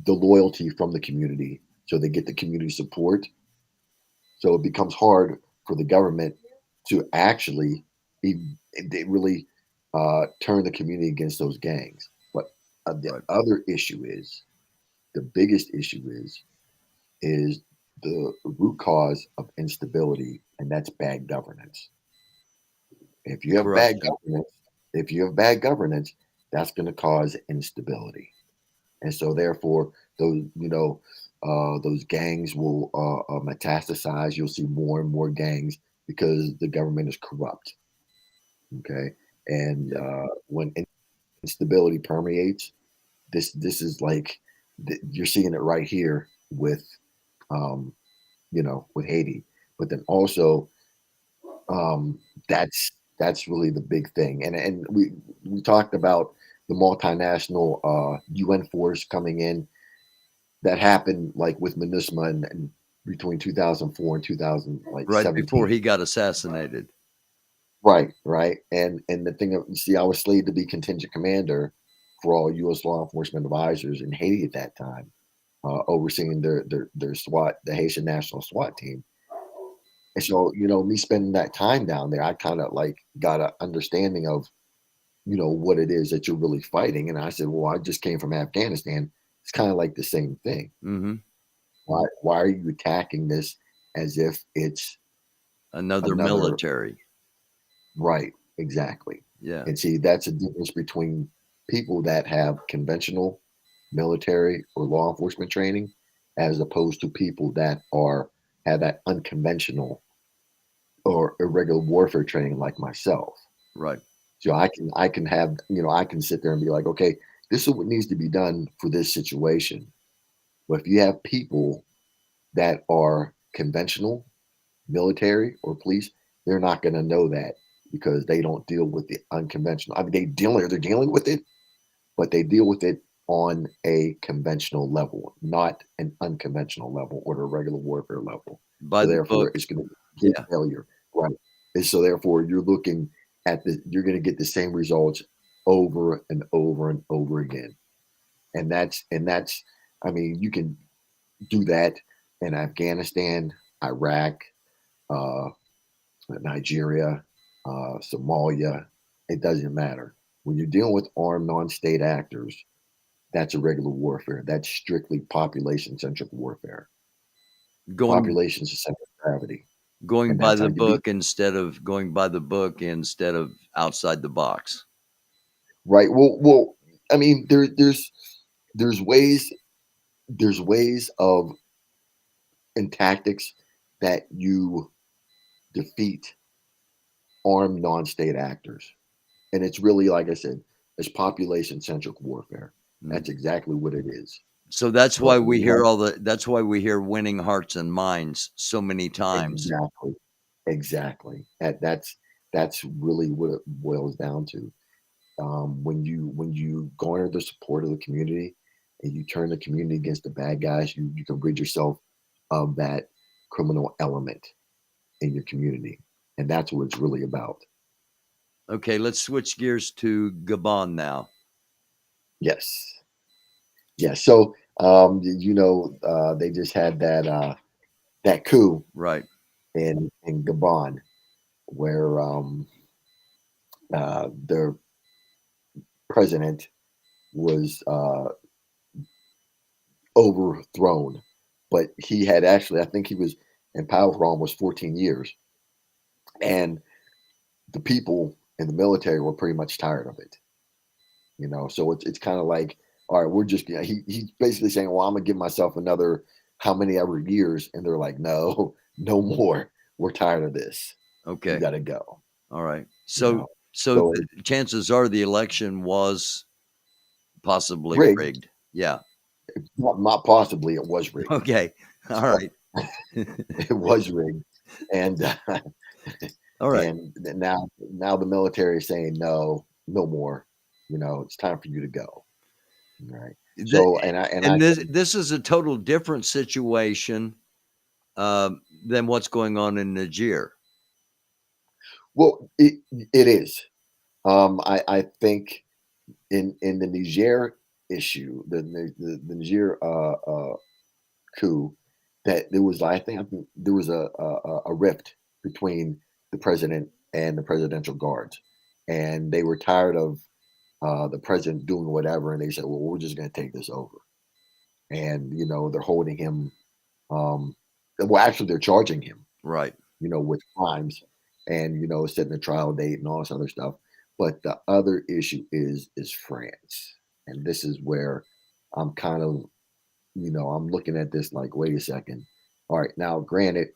the loyalty from the community, so they get the community support. So it becomes hard for the government to actually they really turn the community against those gangs. But the other issue is, the biggest issue is the root cause of instability, and that's bad governance. If you have bad Corruption. governance, if you have bad governance, that's going to cause instability, and so therefore those gangs will metastasize. You'll see more and more gangs because the government is corrupt. Okay, and when instability permeates, this is like you're seeing it right here with um, with Haiti, but then also that's really the big thing. And we talked about the multinational UN force coming in. That happened like with MINUSMA and between 2004 and Right before 2017. he got assassinated. Right. And the thing you see, I was slated to be contingent commander for all U.S. law enforcement advisors in Haiti at that time, overseeing their SWAT, the Haitian National SWAT team. And so, me spending that time down there, I kind of like got an understanding of, what it is that you're really fighting. And I said, well, I just came from Afghanistan. It's kind of like the same thing. Mm-hmm. Why are you attacking this as if it's Another military? Right, exactly. Yeah. And see, that's a difference between people that have conventional military or law enforcement training as opposed to people that have that unconventional or irregular warfare training like myself. Right. So I can have, I can sit there and be like, okay, this is what needs to be done for this situation. But if you have people that are conventional, military or police, they're not going to know that because they don't deal with the unconventional. I mean, they're dealing with it, but they deal with it on a conventional level, not an unconventional level or the regular warfare level. By So the therefore, book. it's going to be failure, right? And so therefore, you're looking at you're going to get the same results over and over and over again, and that's. I mean, you can do that in Afghanistan, Iraq, Nigeria, Somalia. It doesn't matter. When you're dealing with armed non-state actors, that's irregular warfare. That's strictly population-centric warfare. Population's the center of gravity. Going And by that's how the you beat. book instead of outside the box. Right. Well. I mean, there's ways of and tactics that you defeat armed non-state actors. And it's really, like I said, it's population-centric warfare. That's exactly what it is. So that's why But we we hear have that's why we hear winning hearts and minds so many times. exactly. That's really what it boils down to. When you garner the support of the community and you turn the community against the bad guys, you can rid yourself of that criminal element in your community, and that's what it's really about. Okay, let's switch gears to Gabon now. Yes. So they just had that coup right in Gabon where their president was overthrown, but he had actually, I think he was in power for almost 14 years, and the people in the military were pretty much tired of it. So it's kind of like, all right, we're just he's basically saying, well, I'm gonna give myself another how many ever years, and they're like, no, no more. We're tired of this. Okay, you got to go. All right. So the chances are the election was possibly rigged. Yeah. Not possibly. It was rigged. Okay. All right. It was rigged, and all right. And now the military is saying no more. It's time for you to go. Right. So this is a total different situation than what's going on in Niger. Well, it is. I think in the Niger issue, the Niger coup, that there was, I think there was a rift between the president and the presidential guards, and they were tired of the president doing whatever, and they said, "Well, we're just going to take this over." And they're holding him. Well, actually, they're charging him, Right. with crimes, and setting a trial date and all this other stuff. But the other issue is France, and this is where I'm kind of, I'm looking at this like, wait a second. All right, now, granted,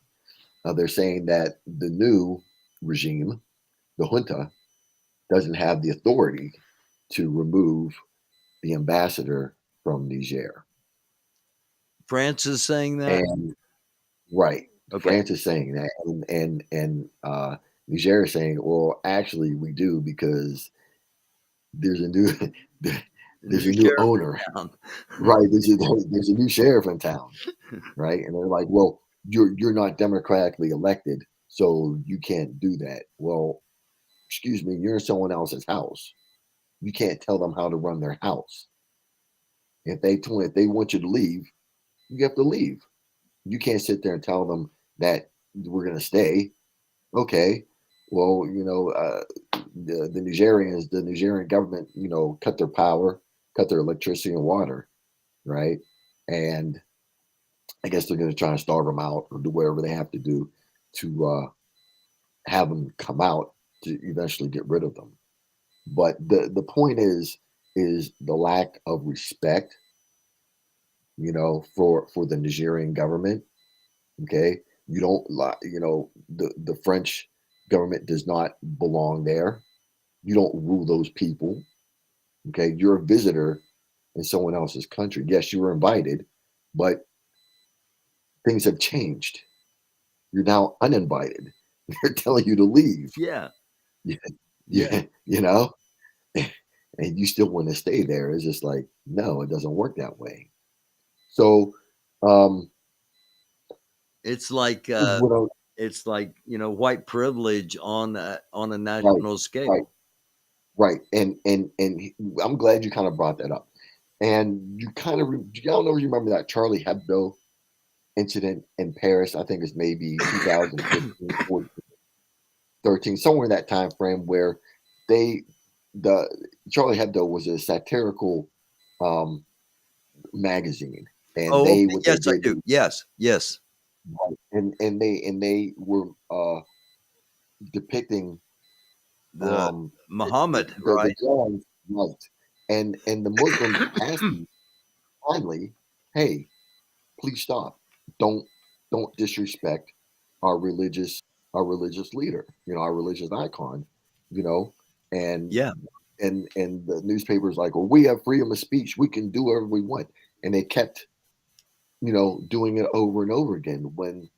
they're saying that the new regime, the junta, doesn't have the authority to remove the ambassador from Niger. France is saying that? And right, Okay. France is saying that, and Niger is saying, well, actually, we do, because there's a new there's a new sheriff in owner, town. right? There's a new sheriff in town, right? And they're like, well, you're not democratically elected, so you can't do that. Well, excuse me, you're in someone else's house. You can't tell them how to run their house. If they want you to leave, you have to leave. You can't sit there and tell them that we're going to stay. Okay, well, the Nigerians, the Nigerian government, cut their power, cut their electricity and water, right? And I guess they're going to try and starve them out or do whatever they have to do to have them come out to eventually get rid of them. But the point is the lack of respect, for the Nigerian government. Okay, you don't, the French government does not belong there. You don't rule those people. Okay, you're a visitor in someone else's country. Yes, you were invited, but things have changed. You're now uninvited. They're telling you to leave. Yeah. Yeah. And you still want to stay there. It's just like, no, it doesn't work that way. So, it's like white privilege on a national scale. Right. And I'm glad you kind of brought that up. And you kind of, y'all know, you remember that Charlie Hebdo incident in Paris? I think it's maybe 2015, 14, 13, somewhere in that time frame, where the Charlie Hebdo was a satirical magazine, and yes, I do. Yes. And they were depicting the Muhammad, right? Right. And the Muslims asked me finally, hey, please stop. Don't disrespect our religious leader, our religious icon, and and the newspaper's like, well, we have freedom of speech, we can do whatever we want. And they kept doing it over and over again, when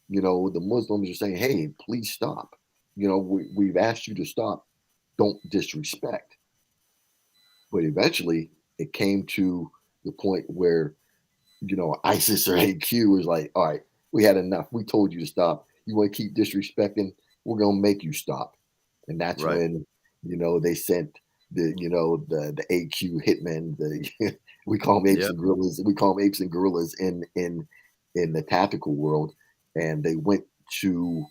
the Muslims are saying, hey, please stop. We've asked you to stop. Don't disrespect. But eventually it came to the point where ISIS or AQ was like, all right, we had enough. We told you to stop. You want to keep disrespecting, we're going to make you stop. And that's when they sent the AQ hitmen, we call them apes and gorillas. We call them apes and gorillas in the tactical world. And they went to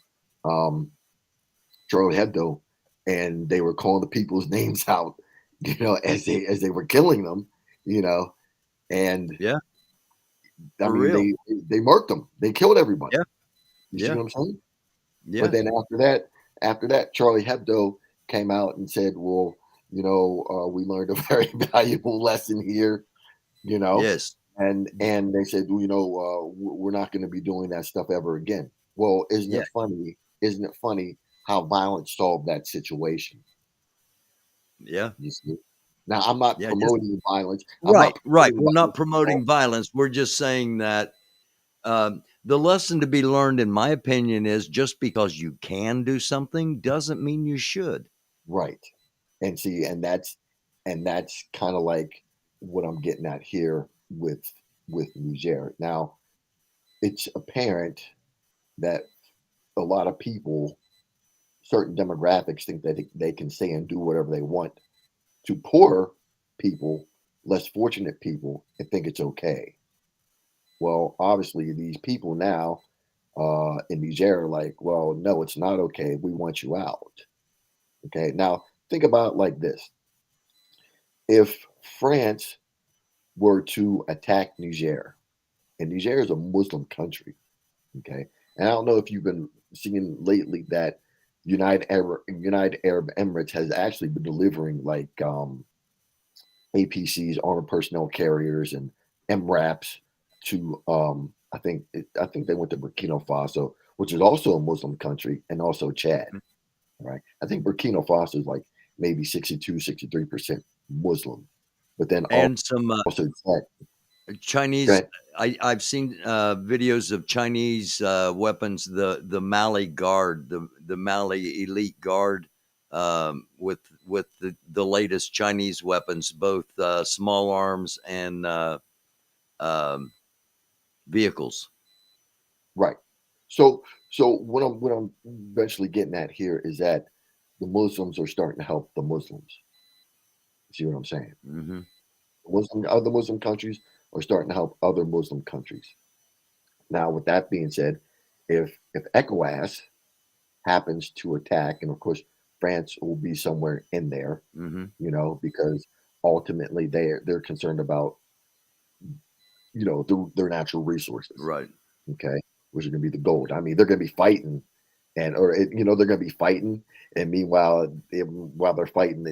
Charlie Hebdo, and they were calling the people's names out, as they were killing them, and I mean, they murked them. They killed everybody. You see what I'm saying? But then after that, Charlie Hebdo came out and said, well, we learned a very valuable lesson here, Yes. And they said, we're not going to be doing that stuff ever again. Well, isn't it funny? Isn't it funny how violence solved that situation? Yeah. You see? Now, I'm not promoting violence. Right. We're not promoting violence. We're just saying that the lesson to be learned, in my opinion, is just because you can do something doesn't mean you should. Right. And see, and that's kind of like what I'm getting at here with Niger. Now, it's apparent that a lot of people, certain demographics, think that they can say and do whatever they want to poor people, less fortunate people, and think it's okay. Well, obviously, these people now in Niger are like, well, no, it's not okay. We want you out. Okay. Now, think about it like this: if France were to attack Niger, and Niger is a Muslim country, okay, and I don't know if you've been seeing lately that United Arab Emirates has actually been delivering like APCs, armored personnel carriers, and MRAPs to I think they went to Burkina Faso, which is also a Muslim country, and also Chad. Right? I think Burkina Faso is like maybe 63% Muslim, but then And some also Chad. Chinese. I've seen videos of Chinese weapons. The Mali Guard, the Mali Elite Guard, with the latest Chinese weapons, both small arms and um, vehicles. Right. So what I'm eventually getting at here is that the Muslims are starting to help the Muslims. See what I'm saying? Mm-hmm. Other Muslim countries are starting to help other Muslim countries. Now, with that being said, if ECOWAS happens to attack, and of course France will be somewhere in there, Mm-hmm. you know, because ultimately they're concerned about, you know, their natural resources, Right. okay, which are going to be the gold. I mean, they're going to be fighting, you know, they're going to be fighting, and meanwhile, while they're fighting,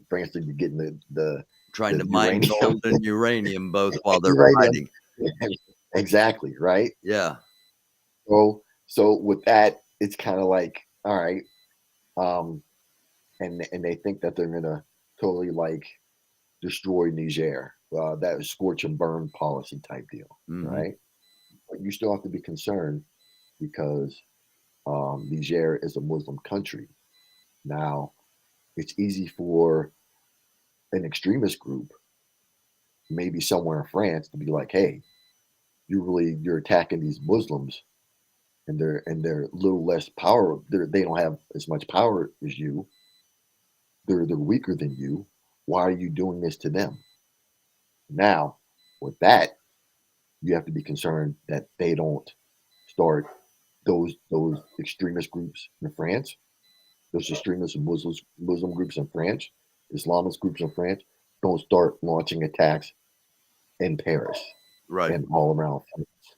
France to be getting the Trying to mine uranium, gold and uranium both while they're uranium. fighting. Exactly, right. Yeah. So with that, it's kind of like, all right, and they think that they're gonna totally like destroy Niger. That is scorch and burn policy type deal, Mm-hmm. right? But you still have to be concerned because Niger is a Muslim country. Now, it's easy for an extremist group, maybe somewhere in France, to be like, "Hey, you're attacking these Muslims, and they're a little less power. They don't have as much power as you. They're weaker than you. Why are you doing this to them?" Now, with that, you have to be concerned that they don't start those extremist groups in France, those extremist Muslim groups in France, Islamist groups in France, don't start launching attacks in Paris Right. and all around France.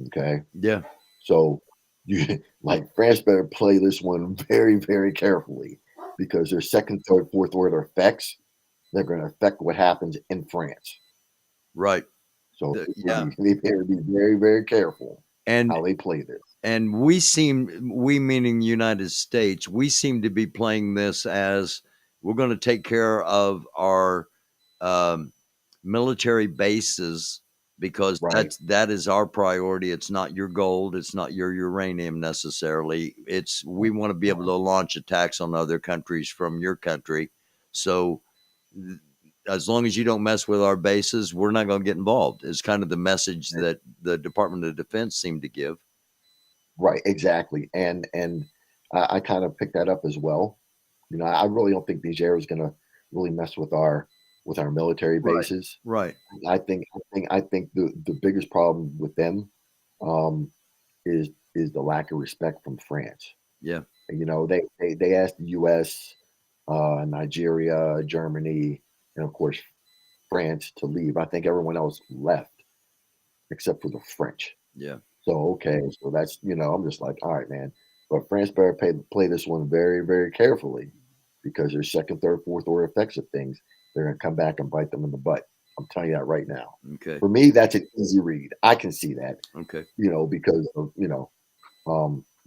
Okay. Yeah. So you like France better play this one very, very carefully because their second, third, fourth order effects, they're going to affect what happens in France. Right. So Yeah. they better be very, very careful and how they play this. And we meaning United States, we seem to be playing this as we're going to take care of our military bases because Right. that is our priority. It's not your gold. It's not your uranium necessarily. We want to be able to launch attacks on other countries from your country. So as long as you don't mess with our bases, we're not going to get involved. Is kind of the message that the Department of Defense seemed to give. Right, exactly, and I kind of picked that up as well. You know, I really don't think Niger is going to really mess with our military bases. Right. I think the biggest problem with them um, is the lack of respect from France. Yeah. You know, they asked the U.S., Nigeria, Germany, and of course France to leave. I think everyone else left except for the French. Yeah. So okay, so that's, you know, I'm just like, all right, man. But France better play this one very, very carefully because there's second, third, fourth order effects of things. They're gonna come back and bite them in the butt. I'm telling you that right now. Okay. For me, that's an easy read. I can see that. Okay. You know, because of, you know,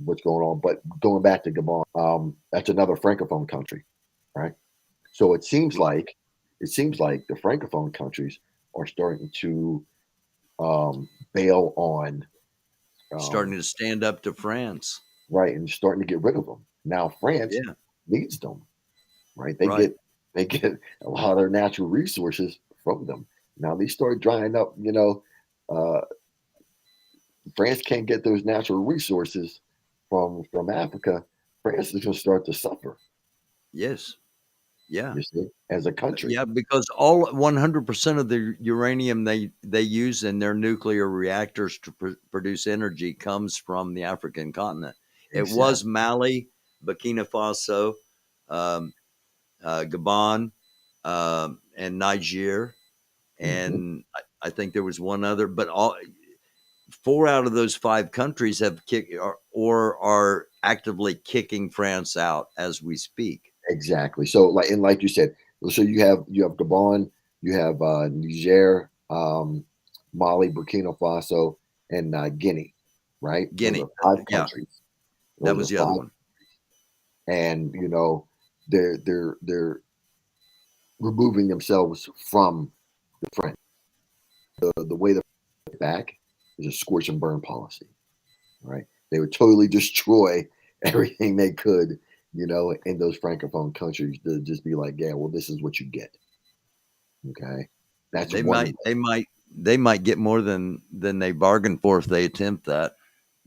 what's going on. But going back to Gabon, that's another francophone country, right? So it seems like the francophone countries are starting to bail on. Starting to stand up to France. Right, and starting to get rid of them. Now France needs them, right? They get a lot of their natural resources from them. Now they start drying up, you know, France can't get those natural resources from Africa. France is going to start to suffer. Yes. Yeah. You see, as a country. Yeah, because all 100% of the uranium they use in their nuclear reactors to produce energy comes from the African continent. It was Exactly. Mali, Burkina Faso, um, Gabon, and Niger, and I think there was one other, but all 4 out of those 5 countries have kicked or are actively kicking France out as we speak. Exactly. So like you said, so you have Gabon, you have Niger, Mali, Burkina Faso, and Guinea, right? Those Guinea, are 5 yeah, countries. that Those was are the other 5, one. and they're removing themselves from the French. The way to fight back is a scorch and burn policy, right? They would totally destroy everything they could, in those francophone countries to just be like, yeah, well, this is what you get. Okay, that's They one might way. they might they might get more than they bargained for if they attempt that.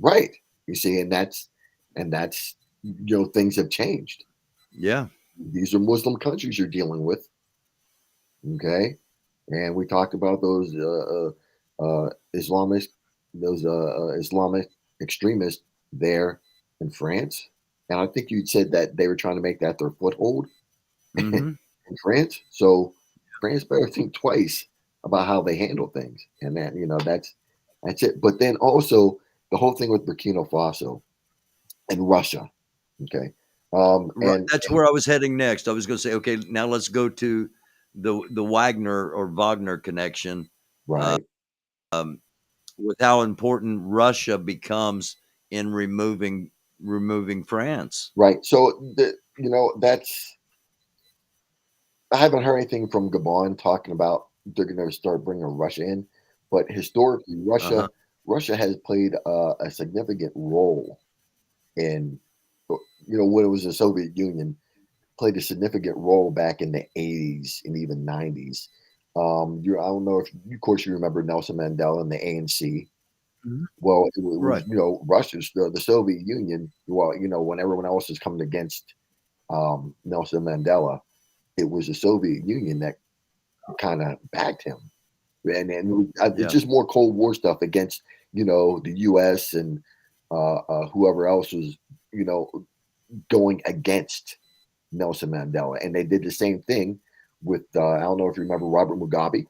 Right. You see, and that's things have changed. Yeah. These are Muslim countries you're dealing with. Okay, and we talked about those Islamists, those Islamic extremists there in France, and I think you said that they were trying to make that their foothold Mm-hmm. in France. So France better think twice about how they handle things, and that's it. But then also the whole thing with Burkina Faso and Russia. Okay, Right. That's where I was heading next. I was going to say, okay, now let's go to the Wagner or Wagner connection. right. Um, with how important Russia becomes in removing France. Right. So that's I haven't heard anything from Gabon talking about they're going to start bringing Russia in, but historically, Uh-huh. Russia has played a significant role in when it was the Soviet Union, played a significant role back in the 80s and even 90s. I don't know if, of course, you remember Nelson Mandela and the ANC. Mhm. Well, it was Right. Russia's the Soviet Union. Well, when everyone else is coming against Nelson Mandela, it was the Soviet Union that kind of backed him, and it's Yeah. just more Cold War stuff against the U.S. and whoever else was going against Nelson Mandela, and they did the same thing with I don't know if you remember Robert Mugabe,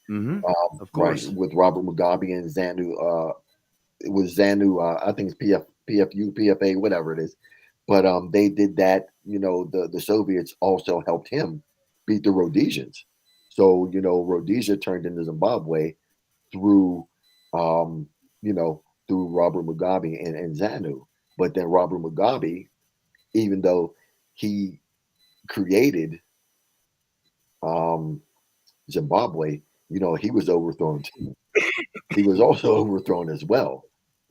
Mm-hmm. Of right? course. With Robert Mugabe and ZANU. It was ZANU. I think it's PFU, PFA, whatever it is. But they did that. The Soviets also helped him beat the Rhodesians. So Rhodesia turned into Zimbabwe through, um, through Robert Mugabe and ZANU. But then Robert Mugabe, even though he created um, Zimbabwe, he was overthrown too. He was also overthrown as well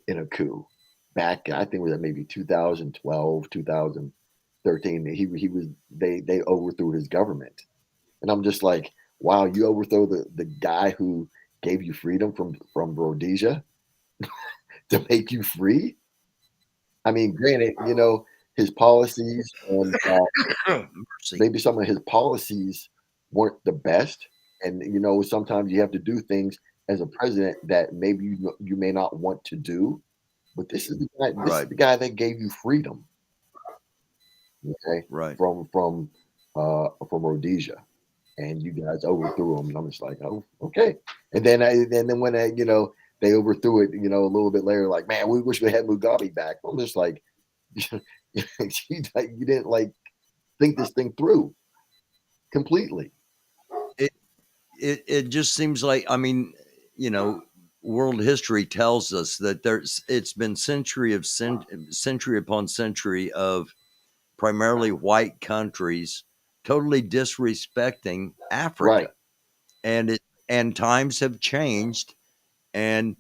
in a coup back, I think it was maybe 2012, 2013. He was they overthrew his government. And I'm just like, wow, you overthrow the guy who gave you freedom from Rhodesia to make you free? I mean, granted, his policies and Mercy. maybe some of his policies weren't the best. And sometimes you have to do things as a president that maybe you may not want to do. But this is the guy. This is Right. the guy that gave you freedom. Okay, Right. from Rhodesia, and you guys overthrew him. And I'm just like, oh, okay. And then when they overthrew it, a little bit later, like, man, we wish we had Mugabe back. I'm just like, you didn't think this thing through completely. It just seems like, I mean, world history tells us that it's been century upon century of primarily white countries totally disrespecting Right. Africa, and times have changed, and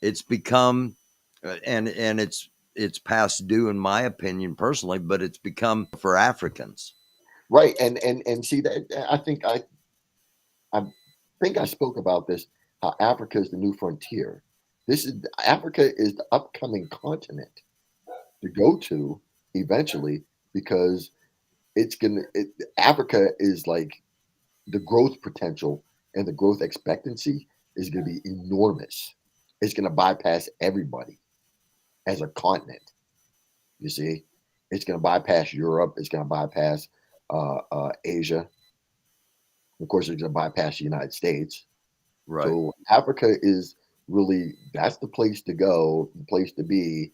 it's become and it's past due, in my opinion personally, but it's become for Africans. Right. And see that I think I spoke about this, how Africa is the new frontier. Africa is the upcoming continent to go to eventually, because Africa is like the growth potential and the growth expectancy is going to be enormous. It's going to bypass everybody as a continent. You see, it's going to bypass Europe. It's going to bypass Asia. Of course, it's going to bypass the United States. Right. So Africa is really that's the place to go, the place to be,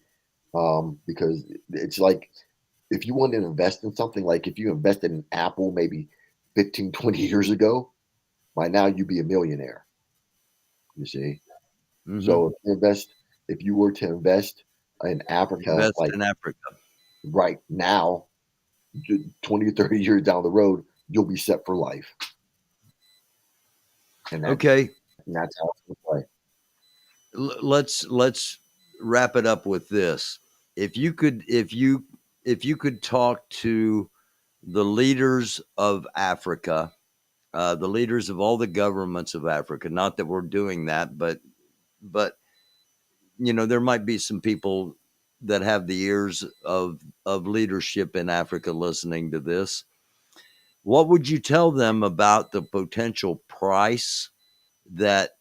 because it's like if you want to invest in something, like if you invested in Apple maybe 15, 20 years ago, by now you'd be a millionaire. You see, so if you were to invest in Africa, Invest like in Africa. right now, 20 or 30 years down the road, you'll be set for life. And that's how it's going to play. Let's wrap it up with this. If you could talk to the leaders of Africa, the leaders of all the governments of Africa, not that we're doing that, but there might be some people that have the ears of leadership in Africa listening to this. What would you tell them about the potential price that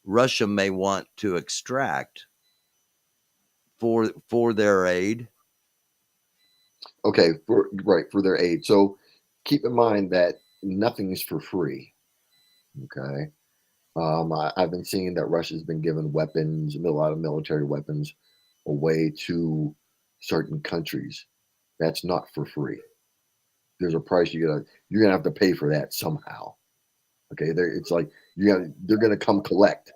Russia may want to extract for their aid? Okay, for their aid. So keep in mind that nothing is for free. Okay, I've been seeing that Russia's been giving weapons, a lot of military weapons, away to certain countries. That's not for free. There's a price you're gonna have to pay for that somehow. Okay, it's like they're gonna come collect,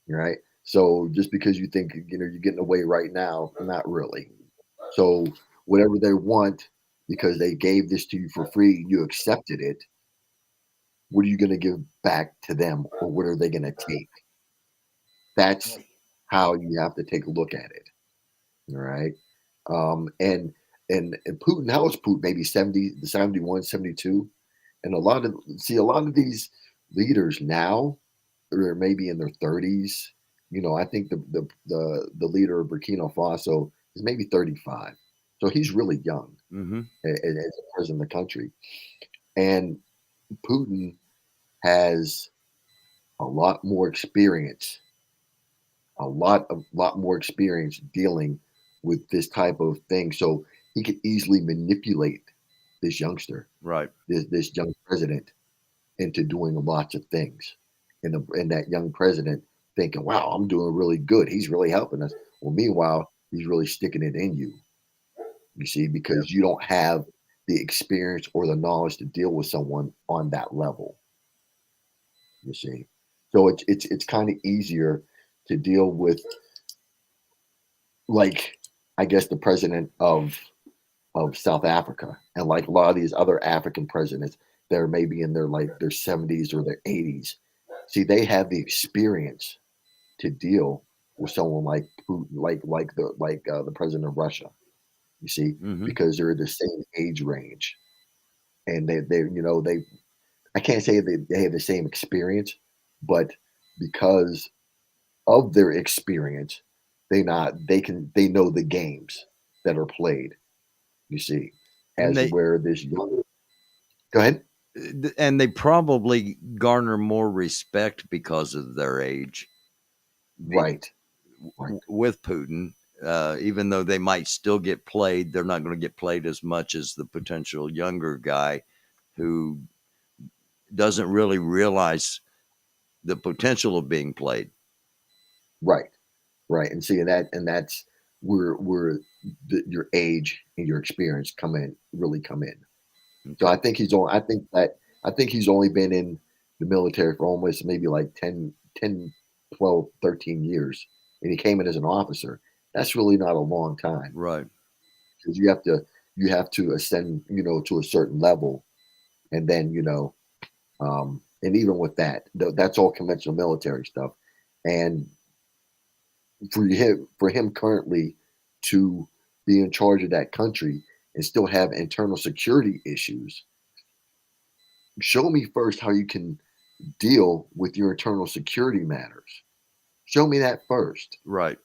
right? So just because you think you're getting away right now, not really. So whatever they want, because they gave this to you for free, you accepted it. What are you going to give back to them, or what are they going to take? That's how you have to take a look at it. All right. And Putin, how is Putin? Maybe 70, 71, 72. And a lot of these leaders now, or maybe in their 30s. I think the leader of Burkina Faso is maybe 35. So he's really young as the president of the country. And Putin has a lot more experience, a lot more experience dealing with this type of thing. So he could easily manipulate this youngster, right? This young president into doing lots of things. And that young president thinking, wow, I'm doing really good. He's really helping us. Well, meanwhile, he's really sticking it in you. You see, because you don't have the experience or the knowledge to deal with someone on that level. You see, so it's kind of easier to deal with, like, I guess the president of South Africa, and like a lot of these other African presidents that are maybe in their 70s or their 80s. See, they have the experience to deal with someone like Putin, like the president of Russia. You see, because they're the same age range, and they I can't say they have the same experience, but because of their experience, they know the games that are played. You see, where this young. Go ahead. And they probably garner more respect because of their age, right? With Putin. Even though they might still get played, they're not going to get played as much as the potential younger guy who doesn't really realize the potential of being played. Right. And see, that's where your age and your experience come in. Okay. So I think he's only been in the military for almost maybe like 10, 12, 13 years, and he came in as an officer. That's really not a long time, right? Because you have to ascend, to a certain level, and then and even with that, that's all conventional military stuff. And for him currently to be in charge of that country and still have internal security issues, show me first how you can deal with your internal security matters. Show me that first, right?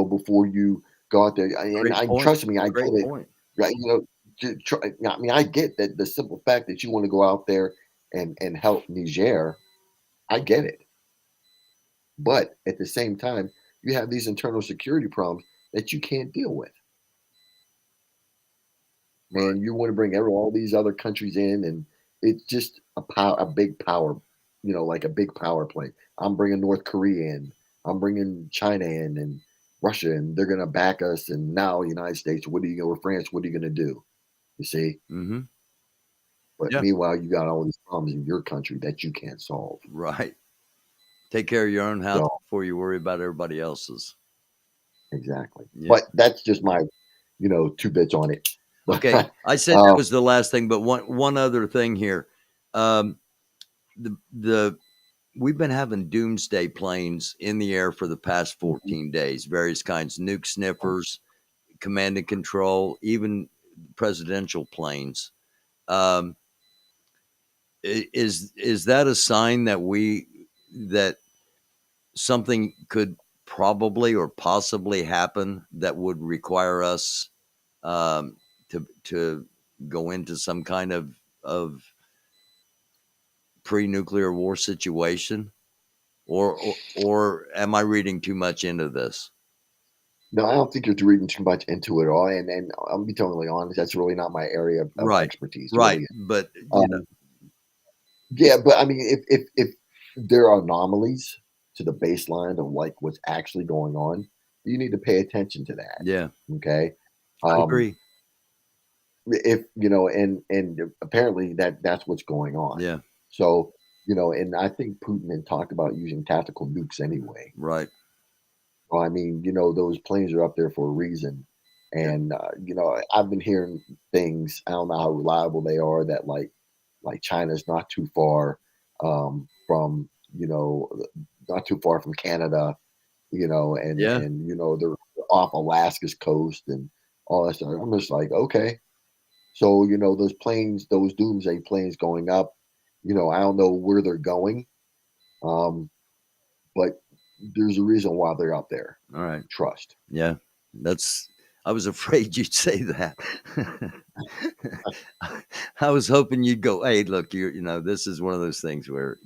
Before you go out there. And trust me, I get it. Right? to try, I mean, I get that the simple fact that you want to go out there and help Niger, I get it. But at the same time, you have these internal security problems that you can't deal with. Man, you want to bring all these other countries in, and it's just a big power, like a big power play. I'm bringing North Korea in, I'm bringing China in, and Russia, and they're going to back us. And now, United States, or France, what are you going to do? You see? Mm-hmm. But meanwhile, you got all these problems in your country that you can't solve. Right. Take care of your own house before you worry about everybody else's. Exactly. Yeah. But that's just my, 2 bits on it. Okay. I said that was the last thing, but one other thing here. We've been having doomsday planes in the air for the past 14 days, various kinds, nuke sniffers, command and control, even presidential planes. Is that a sign that something could probably or possibly happen that would require us to go into some kind of pre-nuclear war situation, or am I reading too much into this? No, I don't think you're reading too much into it all. And I'll be totally honest, that's really not my area of expertise. Right. Really. But yeah, but I mean, if there are anomalies to the baseline of like what's actually going on, you need to pay attention to that. Yeah. Okay. I agree. If and apparently that's what's going on. Yeah. So and I think Putin had talked about using tactical nukes anyway. Right. Well, I mean, those planes are up there for a reason, and I've been hearing things. I don't know how reliable they are. That like China's not too far from not too far from Canada, and they're off Alaska's coast and all that stuff. I'm just like, okay. So, those planes, those doomsday planes going up, I don't know where they're going. But there's a reason why they're out there. All right. Trust. Yeah. I was afraid you'd say that. I was hoping you'd go, hey, look, this is one of those things where,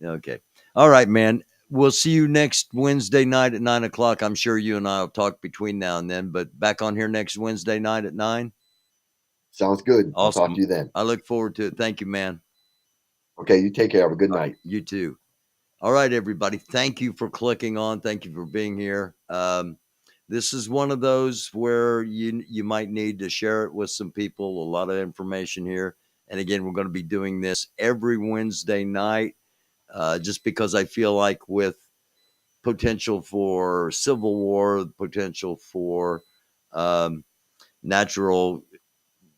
okay. All right, man. We'll see you next Wednesday night at 9:00. I'm sure you and I will talk between now and then, but back on here next Wednesday night at 9. Sounds good. Awesome. I'll talk to you then. I look forward to it. Thank you, man. Okay. You take care. Have a good night. You too. All right, everybody. Thank you for clicking on. Thank you for being here. This is one of those where you might need to share it with some people. A lot of information here. And again, we're going to be doing this every Wednesday night, just because I feel like with potential for civil war, potential for natural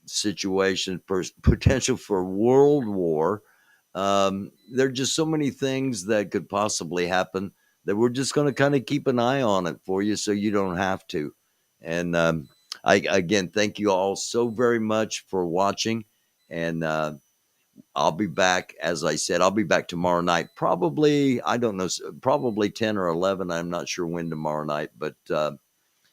situation, potential for world war, there are just so many things that could possibly happen that we're just going to kind of keep an eye on it for you so you don't have to. And I again, thank you all so very much for watching. And I'll be back, as I said, I'll be back tomorrow night. Probably, I don't know, probably 10 or 11. I'm not sure when tomorrow night. But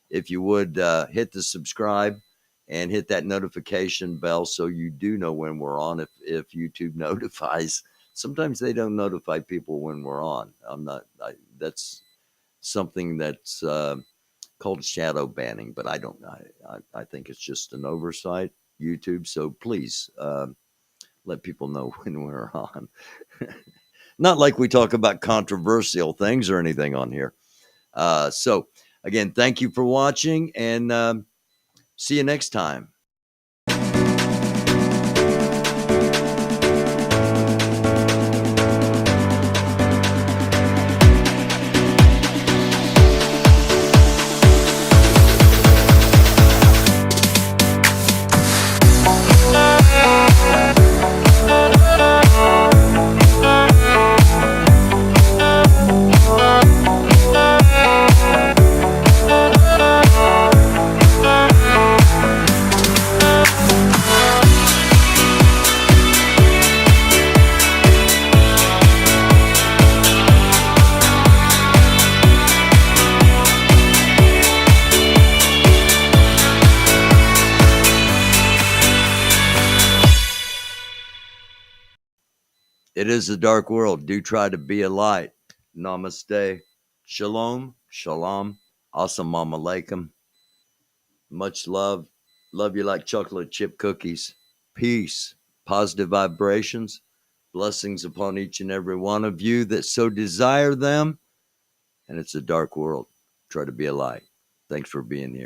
if you would hit the subscribe and hit that notification bell so you do know when we're on. If YouTube notifies, sometimes they don't notify people when we're on. That's something that's called shadow banning, but I don't know. I think it's just an oversight, YouTube. So please let people know when we're on. Not like we talk about controversial things or anything on here. So again, thank you for watching, and see you next time. It is a dark world. Do try to be a light. Namaste. Shalom. Shalom. Assalamu alaikum. Much love. Love you like chocolate chip cookies. Peace. Positive vibrations. Blessings upon each and every one of you that so desire them. And it's a dark world. Try to be a light. Thanks for being here.